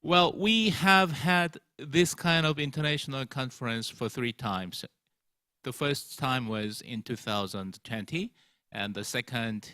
well, we have had this kind of international conference for 3 times. The first time was in 2020, and the second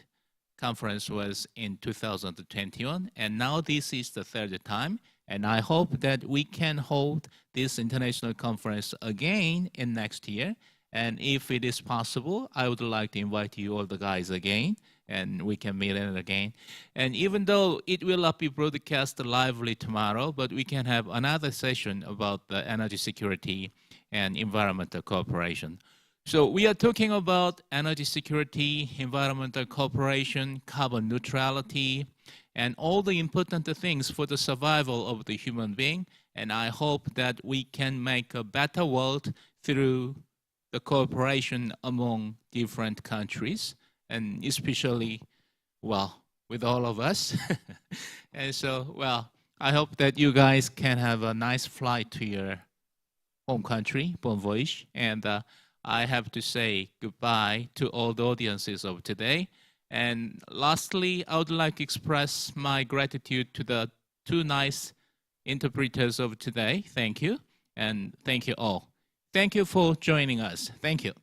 conference was in 2021, and now this is the 3rd time. And I hope that we can hold this international conference again in next year. And if it is possible, I would like to invite you all the guys again, and we can meet it again. And even though it will not be broadcast lively tomorrow, but we can have another session about the energy security and environmental cooperation. So we are talking about energy security, environmental cooperation, carbon neutrality, and all the important things for the survival of the human being. And I hope that we can make a better world through the cooperation among different countries, and especially, well, with all of us. And so, well, I hope that you guys can have a nice flight to your home country, bon voyage. And I have to say goodbye to all the audiences of today. And lastly, I would like to express my gratitude to the 2 nice interpreters of today. Thank you, and thank you all. Thank you for joining us. Thank you.